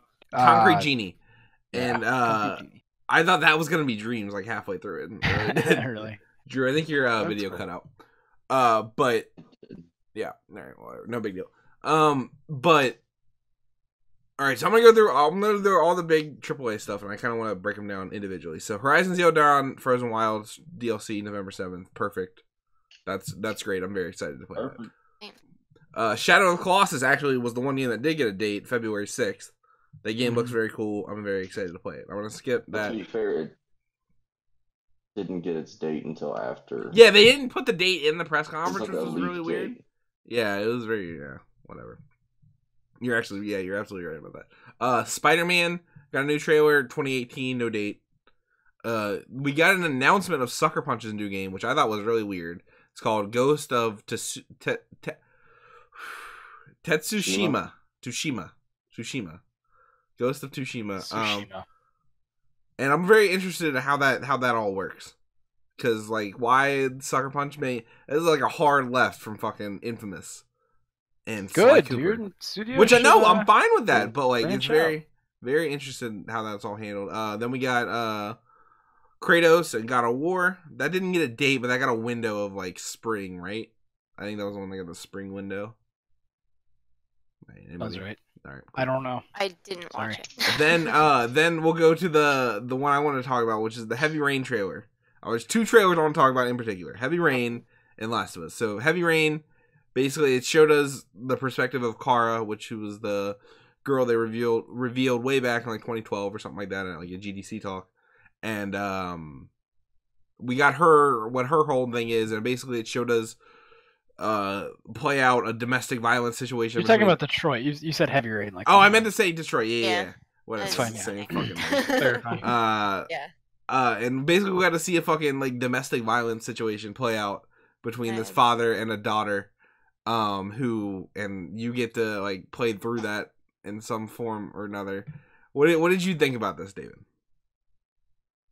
Genie. And Concrete Genie. I thought that was gonna be Dreams like halfway through it. Really? Drew, I think your video cut out. But yeah, all right, whatever, no big deal. But All right, so I'm gonna go through all the big AAA stuff, and I kind of want to break them down individually. So, Horizon Zero Dawn, Frozen Wilds DLC, November 7th, perfect. That's great. I'm very excited to play that. Shadow of the Colossus actually was the one game that did get a date, February 6th. That game looks very cool. I'm very excited to play it. I want to skip that. To be fair, it didn't get its date until after. Yeah, they didn't put the date in the press conference, like which was really weird. Yeah, it was very whatever. You're absolutely right about that. Spider-Man got a new trailer, 2018, no date. We got an announcement of Sucker Punch's new game, which I thought was really weird. It's called Ghost of Tsushima. Ghost of Tsushima. And I'm very interested in how that all works. Because, like, why Sucker Punch this is like a hard left from fucking Infamous. And good, dude. Studio which I know, I'm fine with that, but like it's very, very interested in how that's all handled. Then we got Kratos and God of War. That didn't get a date, but that got a window of like spring, right? I think that was the one that got the spring window. That's right. All right. I don't know. I didn't watch it. Then we'll go to the one I want to talk about, which is the Heavy Rain trailer. There's two trailers I want to talk about in particular: Heavy Rain and Last of Us. So Heavy Rain. Basically, it showed us the perspective of Kara, which was the girl they revealed way back in like 2012 or something like that, at like a GDC talk. And we got what her whole thing is, and basically it showed us play out a domestic violence situation. You're talking about Detroit. You said Heavy Rain, like. Oh, I meant to say Detroit. Yeah. What it's fine. Same fucking and basically we got to see a fucking like domestic violence situation play out between this father and a daughter. And you get to like play through that in some form or another. What did you think about this, David?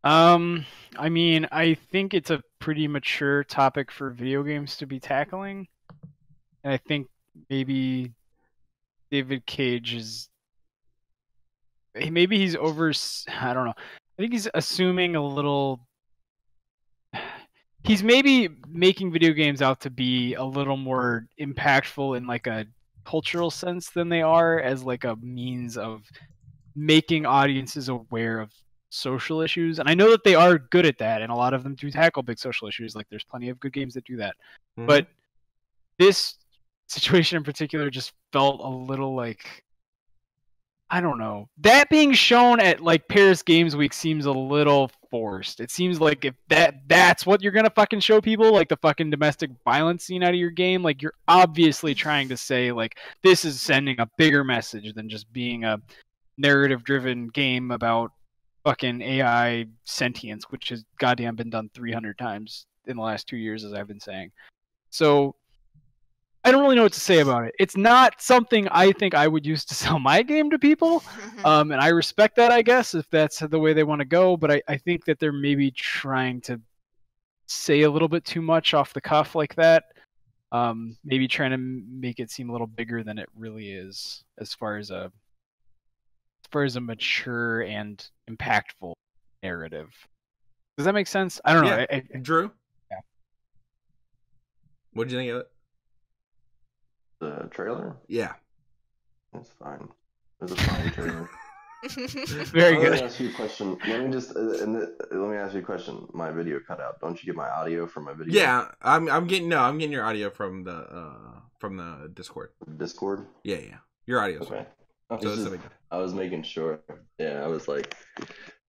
I mean, I think it's a pretty mature topic for video games to be tackling, and I think maybe David Cage he's over. I don't know. I think he's assuming a little. He's maybe making video games out to be a little more impactful in like a cultural sense than they are as like a means of making audiences aware of social issues. And I know that they are good at that, and a lot of them do tackle big social issues. Like there's plenty of good games that do that. Mm-hmm. But this situation in particular just felt a little like, I don't know. That being shown at like Paris Games Week seems a little forced. It seems like if that's what you're gonna fucking show people, like the fucking domestic violence scene out of your game, like you're obviously trying to say like this is sending a bigger message than just being a narrative-driven game about fucking AI sentience, which has goddamn been done 300 times in the last 2 years, as I've been saying. So I don't really know what to say about it. It's not something I think I would use to sell my game to people. And I respect that, I guess, if that's the way they want to go. But I think that they're maybe trying to say a little bit too much off the cuff like that. Maybe trying to make it seem a little bigger than it really is as far as a mature and impactful narrative. Does that make sense? I don't know. Drew? Yeah. What did you think of it? The trailer? Yeah. That's fine. It was a fine trailer. Very good. Let me ask you a question. Let me ask you a question. My video cut out. Don't you get my audio from my video? Yeah, I'm getting your audio from the Discord. Discord? Yeah. Your audio's okay. So I was making sure. Yeah, I was like,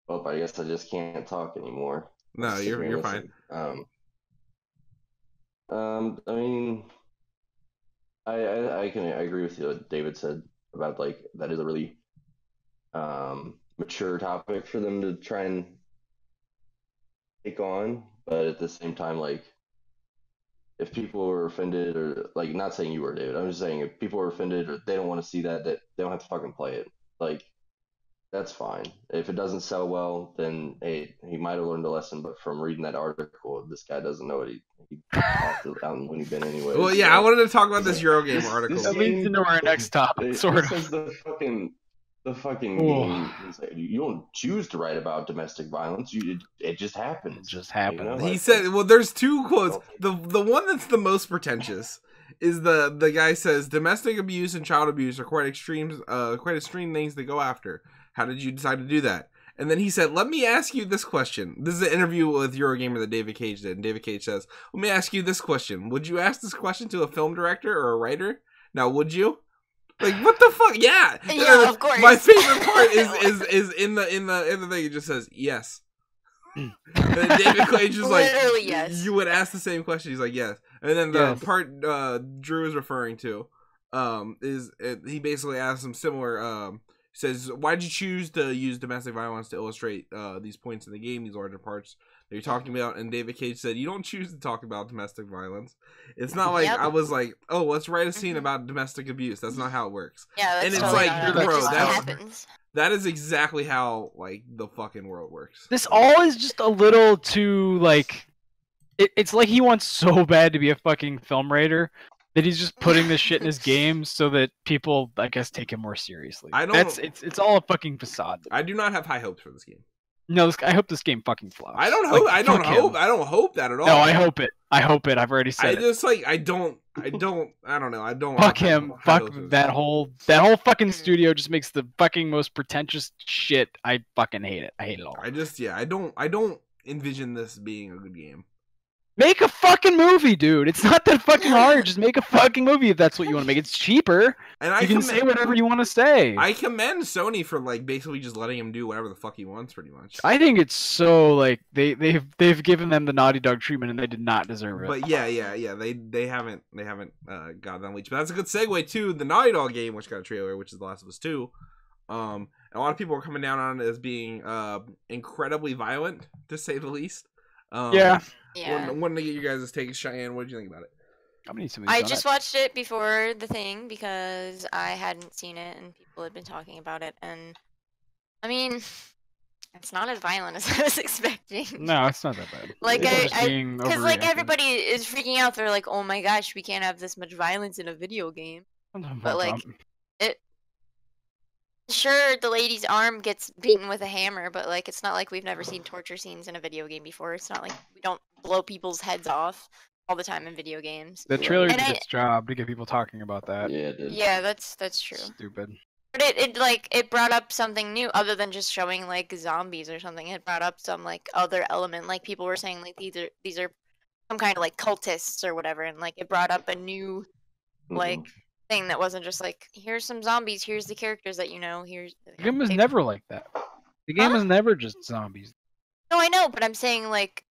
well, I guess I just can't talk anymore. No, you're fine. I mean, I agree with you what David said about like that is a really mature topic for them to try and take on, but at the same time, like if people were offended, or like not saying you were, David, I'm just saying if people were offended or they don't want to see that they don't have to fucking play it. Like that's fine. If it doesn't sell well, then hey, he might have learned a lesson. But from reading that article, this guy doesn't know what he talked out in Winnie Ben anyway. Well, yeah, I wanted to talk about this Eurogame article. That leads into our next topic, sort of. The fucking game is like, you don't choose to write about domestic violence. It just happens. It just happens. You know? He said, well, there's two quotes. The one that's the most pretentious is the guy says domestic abuse and child abuse are quite extreme things to go after. How did you decide to do that? And then he said, let me ask you this question. This is an interview with Eurogamer that David Cage did. And David Cage says, let me ask you this question. Would you ask this question to a film director or a writer? Now, would you? Like, what the fuck? Yeah. Yeah, of course. My favorite part is in the thing. It just says, yes. And David Cage is like, literally yes. You would ask the same question. He's like, yes. And then the part Drew is referring to he basically asks him similar. Says, why did you choose to use domestic violence to illustrate these points in the game, these larger parts that you're talking about? And David Cage said, you don't choose to talk about domestic violence. It's not like I was like, oh, let's write a scene about domestic abuse. That's not how it works. Yeah, that's and it's totally like, bro, happens. That is exactly how like the fucking world works. This all is just a little too like. It's like he wants so bad to be a fucking film writer that he's just putting this shit in his games so that people, I guess, take him more seriously. It's all a fucking facade. I do not have high hopes for this game. No, I hope this game fucking flops. I don't hope. I don't hope that at all. No, I hope it. I hope it. I've already said it. I don't know. I don't. Fuck him. Fuck that whole fucking studio. Just makes the fucking most pretentious shit. I fucking hate it. I hate it all. I don't envision this being a good game. Make a fucking movie, dude. It's not that fucking hard. Just make a fucking movie if that's what you want to make. It's cheaper. And you can say whatever you want to say. I commend Sony for like basically just letting him do whatever the fuck he wants, pretty much. I think it's so like they've given them the Naughty Dog treatment and they did not deserve it. But yeah. They haven't got that leech. But that's a good segue to the Naughty Dog game, which got a trailer, which is The Last of Us 2. A lot of people are coming down on it as being incredibly violent, to say the least. Yeah. Wanted to get you guys' take. Cheyenne, what did you think about it? I just watched it before the thing because I hadn't seen it and people had been talking about it, and I mean, it's not as violent as I was expecting. No, it's not that bad. Like because like everybody is freaking out. They're like, "Oh my gosh, we can't have this much violence in a video game." But like, sure, the lady's arm gets beaten with a hammer, but like, it's not like we've never seen torture scenes in a video game before. It's not like we don't blow people's heads off all the time in video games. The trailer did its job to get people talking about that. Yeah, it did. Yeah, that's true. Stupid. But it brought up something new other than just showing like zombies or something. It brought up some like other element, like people were saying like these are some kind of like cultists or whatever, and like it brought up a new like thing that wasn't just like, here's some zombies, here's the characters that you know, here's the game was never like that. The game is never just zombies. No, I know, but I'm saying like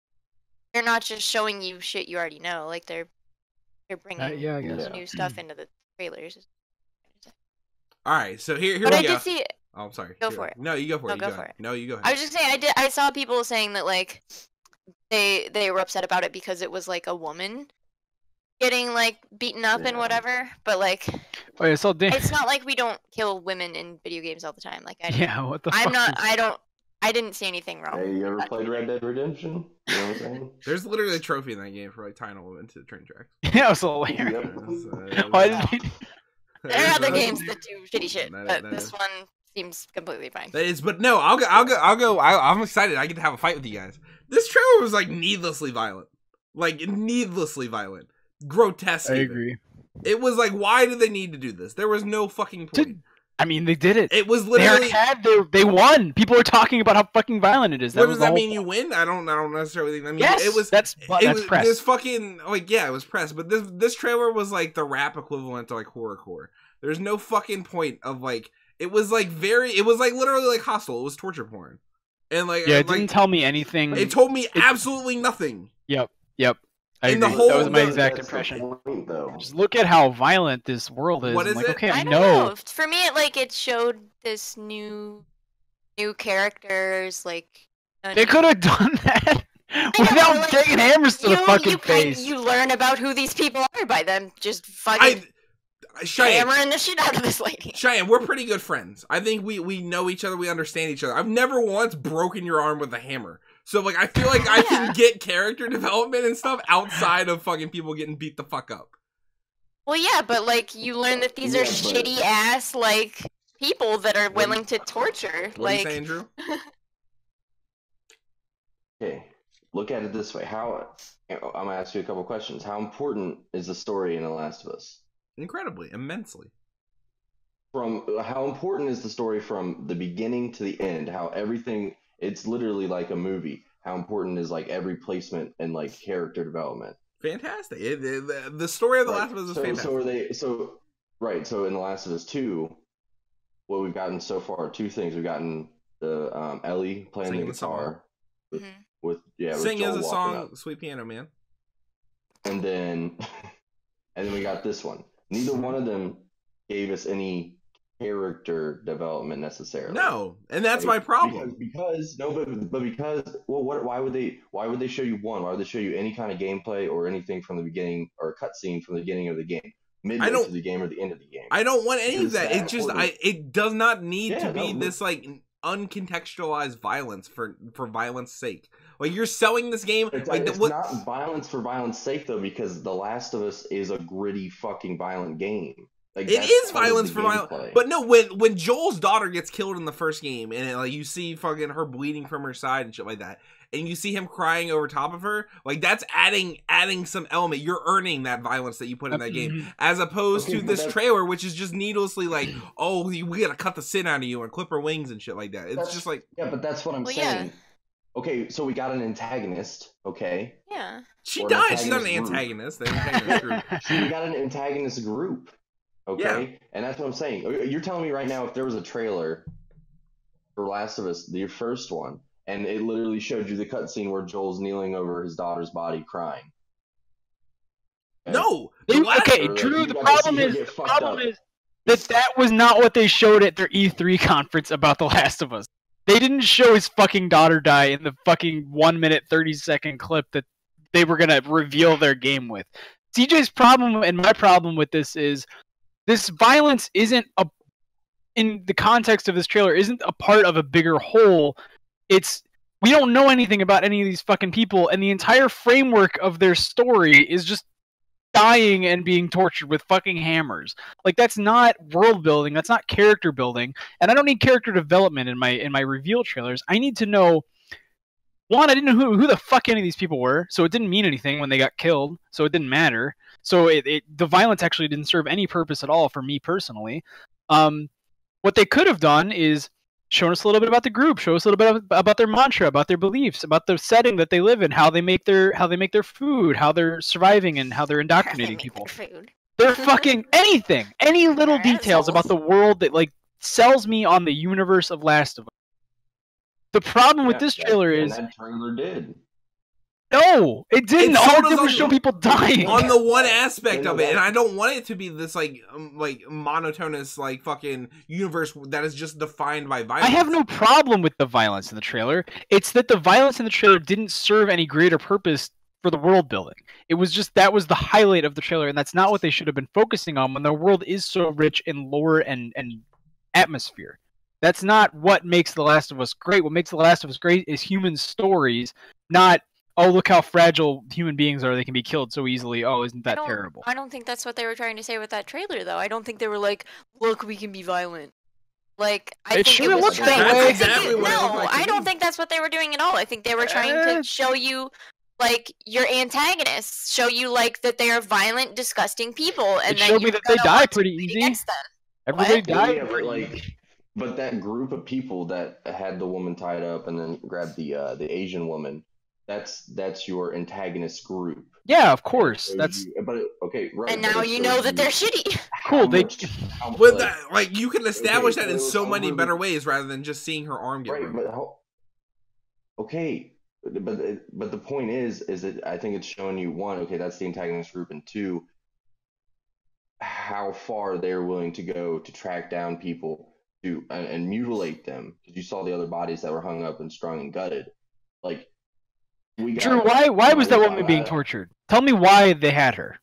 they're not just showing you shit you already know, like they're bringing new stuff into the trailers. Alright, so here but we I go. did see it. Oh, I'm sorry. Go for it. No, you go for it. Go for it. No, you go ahead. I was just saying, I saw people saying that like they were upset about it because it was like a woman getting like beaten up and whatever, but like it's not like we don't kill women in video games all the time. Like what the fuck? I didn't see anything wrong. Hey, you ever played Red Dead Redemption? You know what I'm saying? The's literally a trophy in that game for like tying a woman to the train tracks. Yeah, it was hilarious. There are other games that do shitty shit, but this one seems completely fine. That is, but no, I'll go. I'm excited. I get to have a fight with you guys. This trailer was like needlessly violent, grotesque. I agree. It was like, why do they need to do this? There was no fucking point. I mean, they did it. It was literally they won. People are talking about how fucking violent it is. What does that mean? You win? I don't necessarily think. I mean, yes, it was that's press. It was fucking like it was press. But this trailer was like the rap equivalent to like horrorcore. There's no fucking point of like. It was like literally like Hostel. It was torture porn, and like it didn't tell me anything. It told me absolutely nothing. Yep. That was my exact impression. Just look at how violent this world is. What is it? Okay, I don't know. For me, it showed this new characters. Like they could have done that without taking hammers to the fucking face. You learn about who these people are by them just fucking hammering the shit out of this lady. Cheyenne, we're pretty good friends. I think we know each other. We understand each other. I've never once broken your arm with a hammer. So, like, I feel like I can get character development and stuff outside of fucking people getting beat the fuck up. Well, yeah, but, like, you learn that these are shitty-ass, like, people that are willing to torture. What are you saying, Drew? Okay. look at it this way. I'm gonna ask you a couple questions. How important is the story in The Last of Us? Incredibly, immensely. How important is the story from the beginning to the end? How everything, it's literally like a movie. How important is like every placement and like character development? Fantastic. The story of The Last of Us is fantastic. So in The Last of Us 2, what we've gotten so far, two things. We've gotten the Ellie playing the guitar with Sing Joel is a song, up. Sweet Piano Man. And then we got this one. Neither one of them gave us any character development necessarily. No, and that's my problem. Why would they show you one? Why would they show you any kind of gameplay or anything from the beginning or a cutscene from the beginning of the game, midway through the game or the end of the game? I don't want any of that. It does not need to be this like uncontextualized violence for violence sake. Like, you're selling this game it's not violence for violence sake though, because The Last of Us is a gritty fucking violent game. Like, it is violence for violence, but no. When Joel's daughter gets killed in the first game, and like you see fucking her bleeding from her side and shit like that, and you see him crying over top of her, like that's adding some element. You're earning that violence that you put in that game, as opposed to this trailer, which is just needlessly like, oh, we gotta cut the sin out of you and clip her wings and shit like that. It's just like, yeah, but that's what I'm saying. Yeah. Okay, so we got an antagonist. Okay. Yeah. She died. She's not an antagonist. The antagonist group. We got an antagonist group. Okay, yeah. And that's what I'm saying. You're telling me right now, if there was a trailer for Last of Us, the first one, and it literally showed you the cutscene where Joel's kneeling over his daughter's body crying. Okay? No. Drew. The problem is that was not what they showed at their E3 conference about The Last of Us. They didn't show his fucking daughter die in the fucking 1 minute 30-second clip that they were gonna reveal their game with. CJ's problem and my problem with this is, this violence isn't in the context of this trailer, isn't a part of a bigger whole. We don't know anything about any of these fucking people, and the entire framework of their story is just dying and being tortured with fucking hammers. Like, that's not world building, that's not character building, and I don't need character development in my reveal trailers. I need to know, one, I didn't know who the fuck any of these people were, so it didn't mean anything when they got killed, so it didn't matter. So the violence actually didn't serve any purpose at all for me personally. What they could have done is shown us a little bit about the group, show us a little bit about their mantra, about their beliefs, about the setting that they live in, how they make their food, how they're surviving, and how they're indoctrinating people. They're fucking anything, any little details about the world that like sells me on the universe of Last of Us. The problem with this trailer is that trailer did. No, it didn't. All it did was show people dying. On the one aspect of it, and I don't want it to be this like monotonous like fucking universe that is just defined by violence. I have no problem with the violence in the trailer. It's that the violence in the trailer didn't serve any greater purpose for the world building. It was just, that was the highlight of the trailer, and that's not what they should have been focusing on when the world is so rich in lore and atmosphere. That's not what makes The Last of Us great. What makes The Last of Us great is human stories, not, oh, look how fragile human beings are. They can be killed so easily. Oh, isn't that terrible? I don't think that's what they were trying to say with that trailer, though. I don't think they were like, look, we can be violent. Like, I think it was trying to... No, I don't think that's what they were doing at all. I think they were trying to show you, like, your antagonists. Show you, like, that they are violent, disgusting people. And it showed me that they die pretty easy. Everybody died pretty easy. But that group of people that had the woman tied up and then grabbed the Asian woman, that's your antagonist group. Yeah, of course. Okay, right. And now you know that they're shitty. Cool. Like, you can establish that in so many better ways rather than just seeing her arm get ripped. But the point is that I think it's showing you, one, okay, that's the antagonist group, and two, how far they're willing to go to track down people and mutilate them, because you saw the other bodies that were hung up and strung and gutted. Like, Drew, why was that woman being tortured? Tell me why they had her.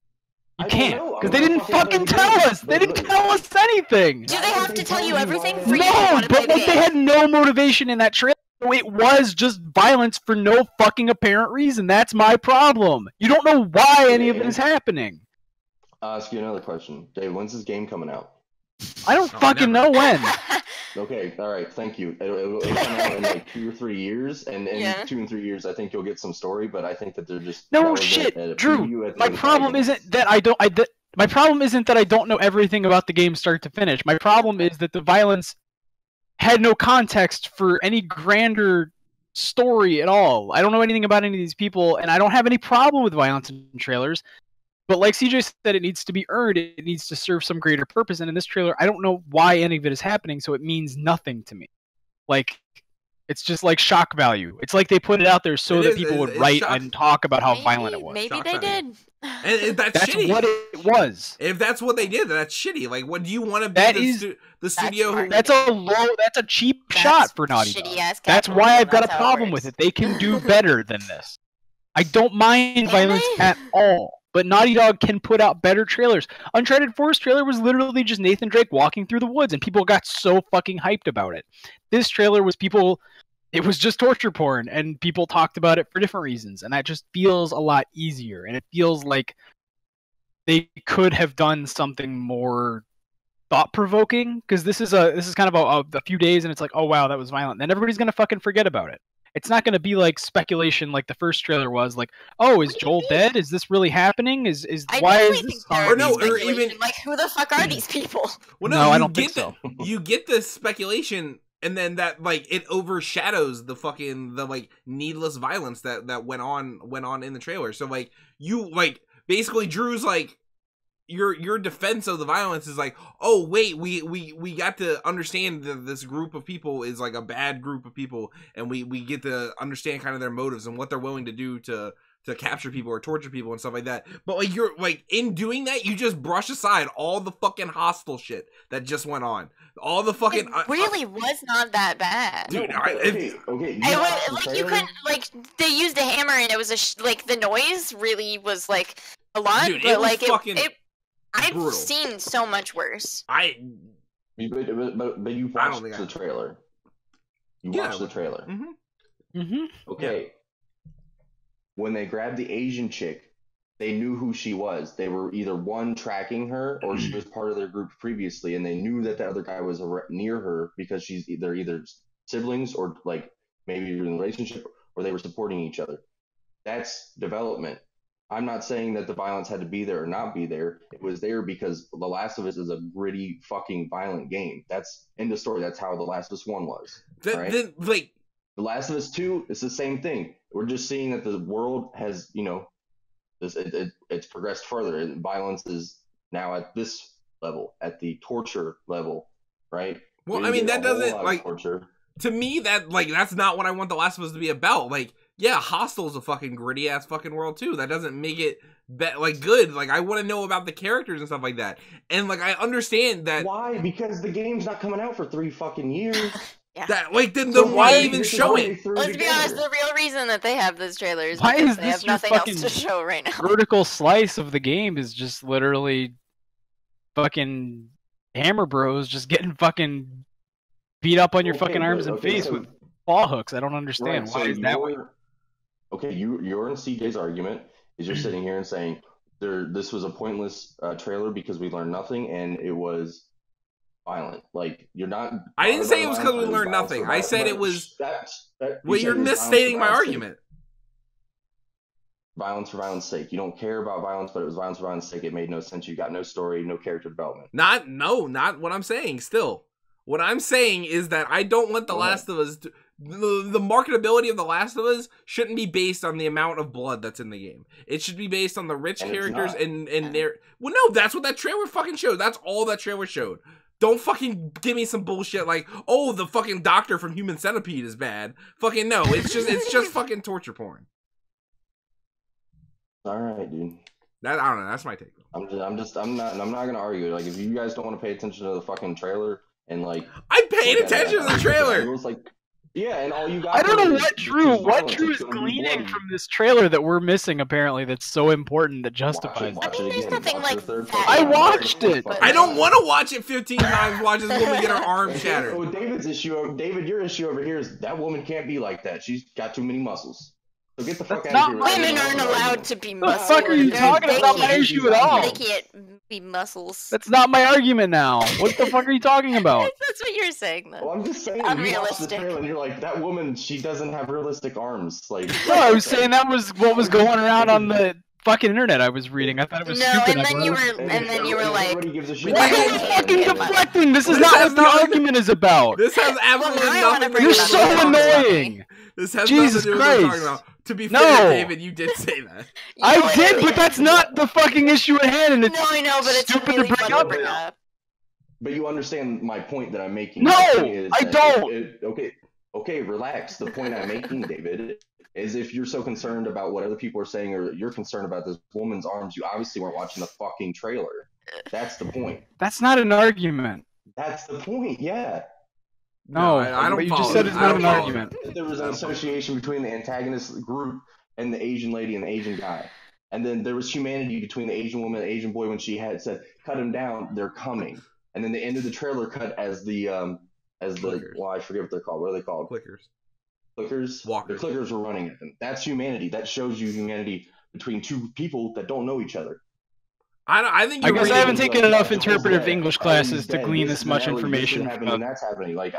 You can't, because they didn't fucking tell us. They didn't tell us anything. Do they have to tell you everything for you? No, but like, they had no motivation in that trailer. It was just violence for no fucking apparent reason. That's my problem. You don't know why any of it is happening. I'll ask you another question. Dave, when's this game coming out? I don't fucking know when. Okay, all right, thank you. It'll come out in like 2 or 3 years, and in 2 and 3 years, I think you'll get some story. But I think that they're just no shit, Drew. My problem isn't that my problem isn't that I don't know everything about the game start to finish. My problem is that the violence had no context for any grander story at all. I don't know anything about any of these people, and I don't have any problem with violence in trailers. But like CJ said, it needs to be earned. It needs to serve some greater purpose. And in this trailer, I don't know why any of it is happening, so it means nothing to me. Like, it's just like shock value. It's like they put it out there so that people would write and talk about how violent it was. Maybe they did. And that's shitty. What it was. If that's what they did, that's shitty. Like, what do you want to be the studio? That's a cheap shot for Naughty Dog. That's why I've got a problem with it. They can do better than this. I don't mind violence at all. But Naughty Dog can put out better trailers. Uncharted 4's trailer was literally just Nathan Drake walking through the woods, and people got so fucking hyped about it. This trailer was it was just torture porn, and people talked about it for different reasons, and that just feels a lot easier, and it feels like they could have done something more thought-provoking, because this is kind of a few days, and it's like, oh wow, that was violent. Then everybody's gonna fucking forget about it. It's not going to be like speculation like the first trailer was. Like, oh, is Joel dead? Is this really happening? Why is this? Or even like, who the fuck are these people? Well, no, I don't think so. You get the speculation, and then that like it overshadows the like needless violence that went on in the trailer. So like you like basically Drew's like. Your defense of the violence is like, oh wait, we got to understand that this group of people is like a bad group of people, and we get to understand kind of their motives and what they're willing to do to capture people or torture people and stuff like that. But like you're like in doing that, you just brush aside all the fucking hostile shit that just went on. All the fucking it really was not that bad, dude. Okay. You couldn't like they used a hammer and it was like the noise really was like a lot, dude, but like fucking. I've brutal. seen so much worse. But you watched the trailer. You watched the trailer. Mm-hmm. Mm-hmm. Okay. Yeah. When they grabbed the Asian chick, they knew who she was. They were either tracking her, or she was part of their group previously, and they knew that the other guy was near her because they're either siblings or like maybe in a relationship, or they were supporting each other. That's development. I'm not saying that the violence had to be there or not be there. It was there because The Last of Us is a gritty, fucking violent game. That's end of story. That's how The Last of Us 1 was. Right? The Last of Us 2, it's the same thing. We're just seeing that the world has, it's progressed further. And violence is now at this level, at the torture level, right? Well, I mean, that doesn't, like, torture. To me, that's not what I want The Last of Us to be about. Like, yeah, Hostel's a fucking gritty ass fucking world too. That doesn't make it good. Like, I want to know about the characters and stuff like that. And like, I understand that. Why? Because the game's not coming out for 3 fucking years. Yeah. That then why even show it? Let's be honest. The real reason that they have this trailer is why because is they this have nothing else to show right now. Vertical slice of the game is just literally fucking Hammer Bros just getting fucking beat up on your fucking arms and face with claw hooks. I don't understand why is that way. Okay, you're in CJ's argument is you're sitting here and saying this was a pointless trailer because we learned nothing and it was violent. Like, you're not. I didn't say it was because we learned nothing. I said it was. Well, you're misstating my argument. Violence for violence sake. You don't care about violence, but it was violence for violence sake. It made no sense. You got no story, no character development. Not what I'm saying. Still, what I'm saying is that I don't want The Last of Us. The marketability of The Last of Us shouldn't be based on the amount of blood that's in the game. It should be based on the rich characters and their. Well, no, that's what that trailer fucking showed. That's all that trailer showed. Don't fucking give me some bullshit like, oh, the fucking doctor from Human Centipede is bad. Fucking no, it's just fucking torture porn. All right, dude. I don't know. That's my take. I'm not gonna argue. Like, if you guys don't want to pay attention to the fucking trailer and like, I paid attention to the trailer. It was like. Yeah, and all you got. I don't know what Drew is gleaning from this trailer that we're missing. Apparently, that's so important that justifies. I mean, there's nothing like that. I watched it. I don't want to watch it 15 times. Watch this woman get her arm shattered. Oh, David, your issue over here is that woman can't be like that. She's got too many muscles. So get the fuck out of here. Women aren't allowed to be muscular. What the fuck are you talking about? My issue at all. They can't be muscles. That's not my argument now. What the fuck are you talking about? That's what you're saying, though. Well, I'm just saying, you watch the trailer and you're like, that woman, she doesn't have realistic arms. Like, no, I was saying that was what was going around on the fucking internet. I was reading. I thought it was stupid. And then you were like, why are you fucking deflecting? This is not what the argument is about. This has absolutely nothing to do You're with so annoying. This has Jesus nothing to do with what we're talking Christ. about. To be fair, David, you did say that. I did, but that's not the fucking issue at hand, and it's no, I know, but it's stupid really to bring fun to up. But you understand my point that I'm making. No, is I that don't. Okay, relax. The point I'm making, David, is if you're so concerned about what other people are saying, or you're concerned about this woman's arms, you obviously weren't watching the fucking trailer. That's the point. That's not an argument. That's the point, yeah. No, I don't what you follow just said it. is I not don't an follow argument. There was an association between the antagonist group and the Asian lady and the Asian guy. And then there was humanity between the Asian woman and the Asian boy when she had said, cut him down, they're coming. And then the end of the trailer cut as the Clickers. well, I forget what they're called. What are they called? Clickers? Walkers. The clickers were running at them. That's humanity. That shows you humanity between two people that don't know each other. I think I you're guess I reading- haven't taken enough Like, interpretive English classes to dead, glean this much information. And that's happening. Like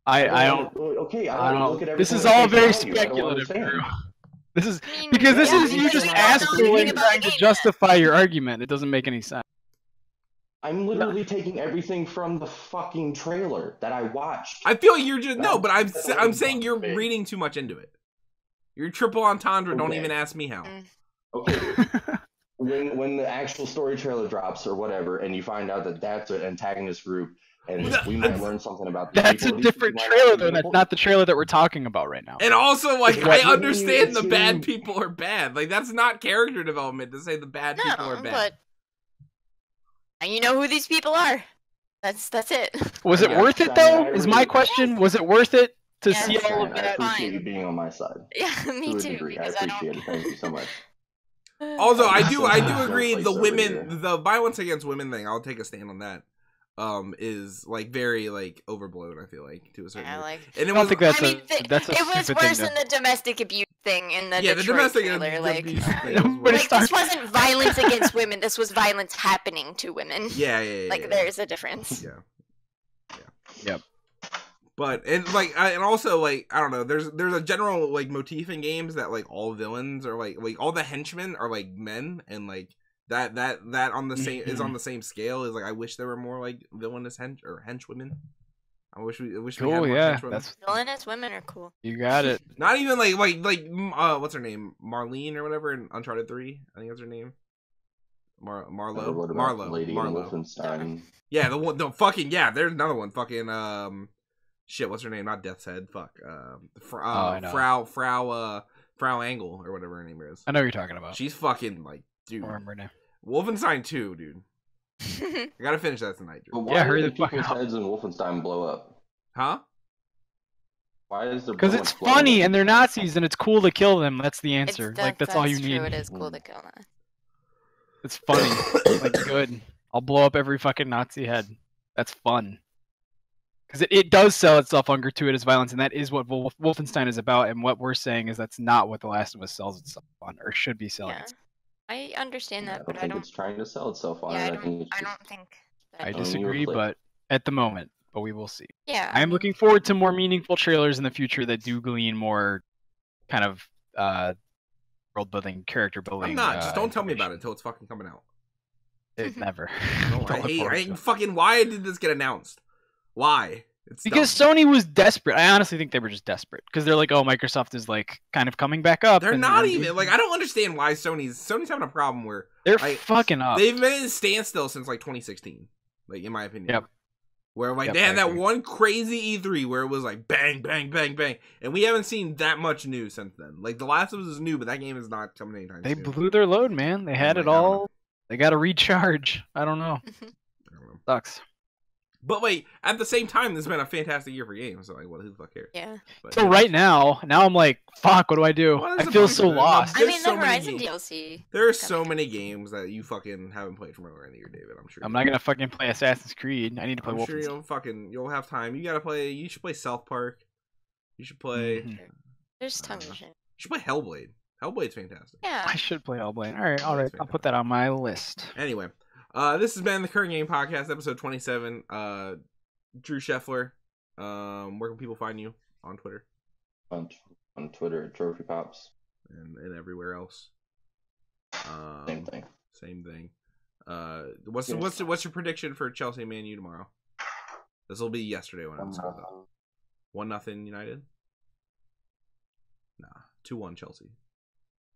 I don't. Okay, I don't don't. look at This is everything all that very they tell you. I don't speculative, understand. Drew. This is I mean, because this yeah, is you because just we don't know asking anything and about trying the to game justify your argument. It doesn't make any sense. I'm literally taking everything from the fucking trailer that I watched. I feel like you're just no, but I'm That's saying you're big. reading too much into it. You're triple entendre. Don't Okay. even ask me how. Okay. when the actual story trailer drops or whatever, and you find out that that's an antagonist group, and we might learn something about these That's a people, different these people trailer, might though. not be That's people. not the trailer that we're talking about right now. And also, like, What I do you understand the mean? bad people are bad. Like, that's not character development to say the bad people are No, bad. but you know who these people are. That's it. Was it Yeah. worth it though? Is my question. Was it worth it to Yes. see all of I that? appreciate Fine. you being on my side. Yeah, me To a too. degree. I Because I appreciate it. Thank you so much. Also, I That's do so agree place the over women, here. the violence against women thing. I'll take a stand on that. Is like very like overblown. I feel like to a certain. Yeah, degree. like. And it I don't was think that's I mean, that's a it was stupid worse thing than the domestic abuse thing in the yeah, the Detroit domestic trailer. Like, abuse thing Nobody was- starts- this wasn't violence against women. This was violence happening to women. yeah. Like, there's a difference. Yeah. Yep. But and like and also like I don't know. There's a general like motif in games that like all villains are like all the henchmen are like men, and like that on the same is on the same scale. Is like I wish there were more like villainous henchwomen. I wish we had Cool, more yeah, henchwomen. that's Villainous women are cool. you got it. Not even like what's her name, Marlene or whatever in Uncharted 3. I think that's her name. Marlo. What about Lady in Marlo. Wolfenstein? Yeah, the fucking yeah. There's another one. Fucking shit. What's her name? Not Death's Head. Fuck. I know. Frau Angle or whatever her name is. I know what you're talking about. She's fucking like, I dude. don't remember her name. Wolfenstein 2, dude. I gotta finish that tonight, But Drew. why Yeah, do hurry the the fuck people's up. heads in Wolfenstein blow up? Huh? Why is there? Because so it's much blood? funny and they're Nazis and it's cool to kill them. That's the answer. It's- Like that's all you true. need. It is cool to kill that. It's funny. Like good. I'll blow up every fucking Nazi head. That's fun. Because it does sell itself on gratuitous violence, and that is what Wolfenstein is about. And what we're saying is that's not what The Last of Us sells itself on, or should be selling. Yeah. itself. I understand I that, don't but I think don't. it's trying to sell itself on Yeah, it. I think it's I just, don't think. That I is- disagree, flip. but at the moment, but we will see. Yeah. I am looking forward to more meaningful trailers in the future that do glean more kind of world building, character building. I'm not. Just don't tell me about it until it's fucking coming out. It never. No, Don't I look hate. forward to it. Fucking. Why did this get announced? Why? It's Because dumb. Sony was desperate. I honestly think they were just desperate because they're like, oh, Microsoft is like kind of coming back up. They're and- not and even like. I don't understand why Sony's having a problem where They're like, fucking up. they've been in a standstill since like 2016. Like in my opinion. Yep. Where like Yep, they I had that agree. one crazy E3 where it was like bang, bang, bang, bang, and we haven't seen that much new since then. Like The Last of Us is new, but that game is not coming anytime They soon. blew their load, man. They had Like, it I don't know. all. They got to recharge. I don't know. I don't know. Sucks. But wait, at the same time, this has been a fantastic year for games. So like, what who the fuck cares? Yeah. But, So right now I'm like, fuck. What do I do? Well, I that's the feel point, so man. lost. I There's mean, so the many Horizon games. DLC. there are so many games that you fucking haven't played from earlier in the year, David. I'm sure. I'm not gonna fucking play Assassin's Creed. I need to play I'm sure Wolfenstein. you'll have time. You should play South Park. You should play. Mhm. There's tons of shit. You should play Hellblade. Hellblade's fantastic. Yeah. I should play Hellblade. All right. I'll put that on my list. Anyway, this has been the Current Game Podcast, episode 27. Drew Scheffler. Where can people find you on Twitter? On Twitter at Trophy Pops. And everywhere else. Same thing. Same thing. What's your prediction for Chelsea and Man U tomorrow? This will be yesterday when I'm screwed up. 1-0 United. Nah, 2-1 Chelsea.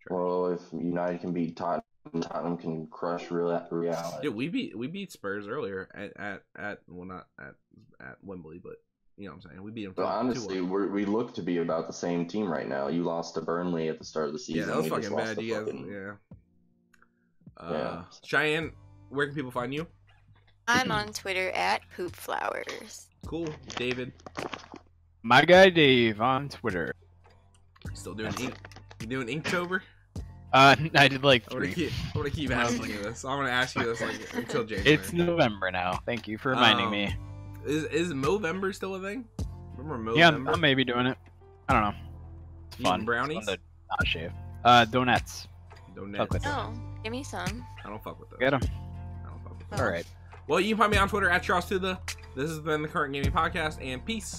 Trash. Well, if United can beat Tottenham can crush reality. Dude, we beat Spurs earlier at not at Wembley, but you know what I'm saying. We beat them. But honestly, we look to be about the same team right now. You lost to Burnley at the start of the season. Yeah, that was fucking bad. You guys, yeah. Cheyenne, where can people find you? I'm on Twitter at poopflowers. Cool. David. My guy Dave on Twitter. Still doing ink? You doing Inktober? I did like 3. I'm gonna keep asking you this. I'm gonna ask you this like until January. It's November now. Thank you for reminding me. Is Movember still a thing? Remember Movember? Yeah, I'm maybe doing it. I don't know. It's fun. Eating brownies? It's fun to not shave. Donuts. Donuts. Oh, give me some. I don't fuck with those. Get them. I don't fuck with those. All right. Well, you can find me on Twitter at CharlesToThe. This has been the Current Gaming Podcast, and peace.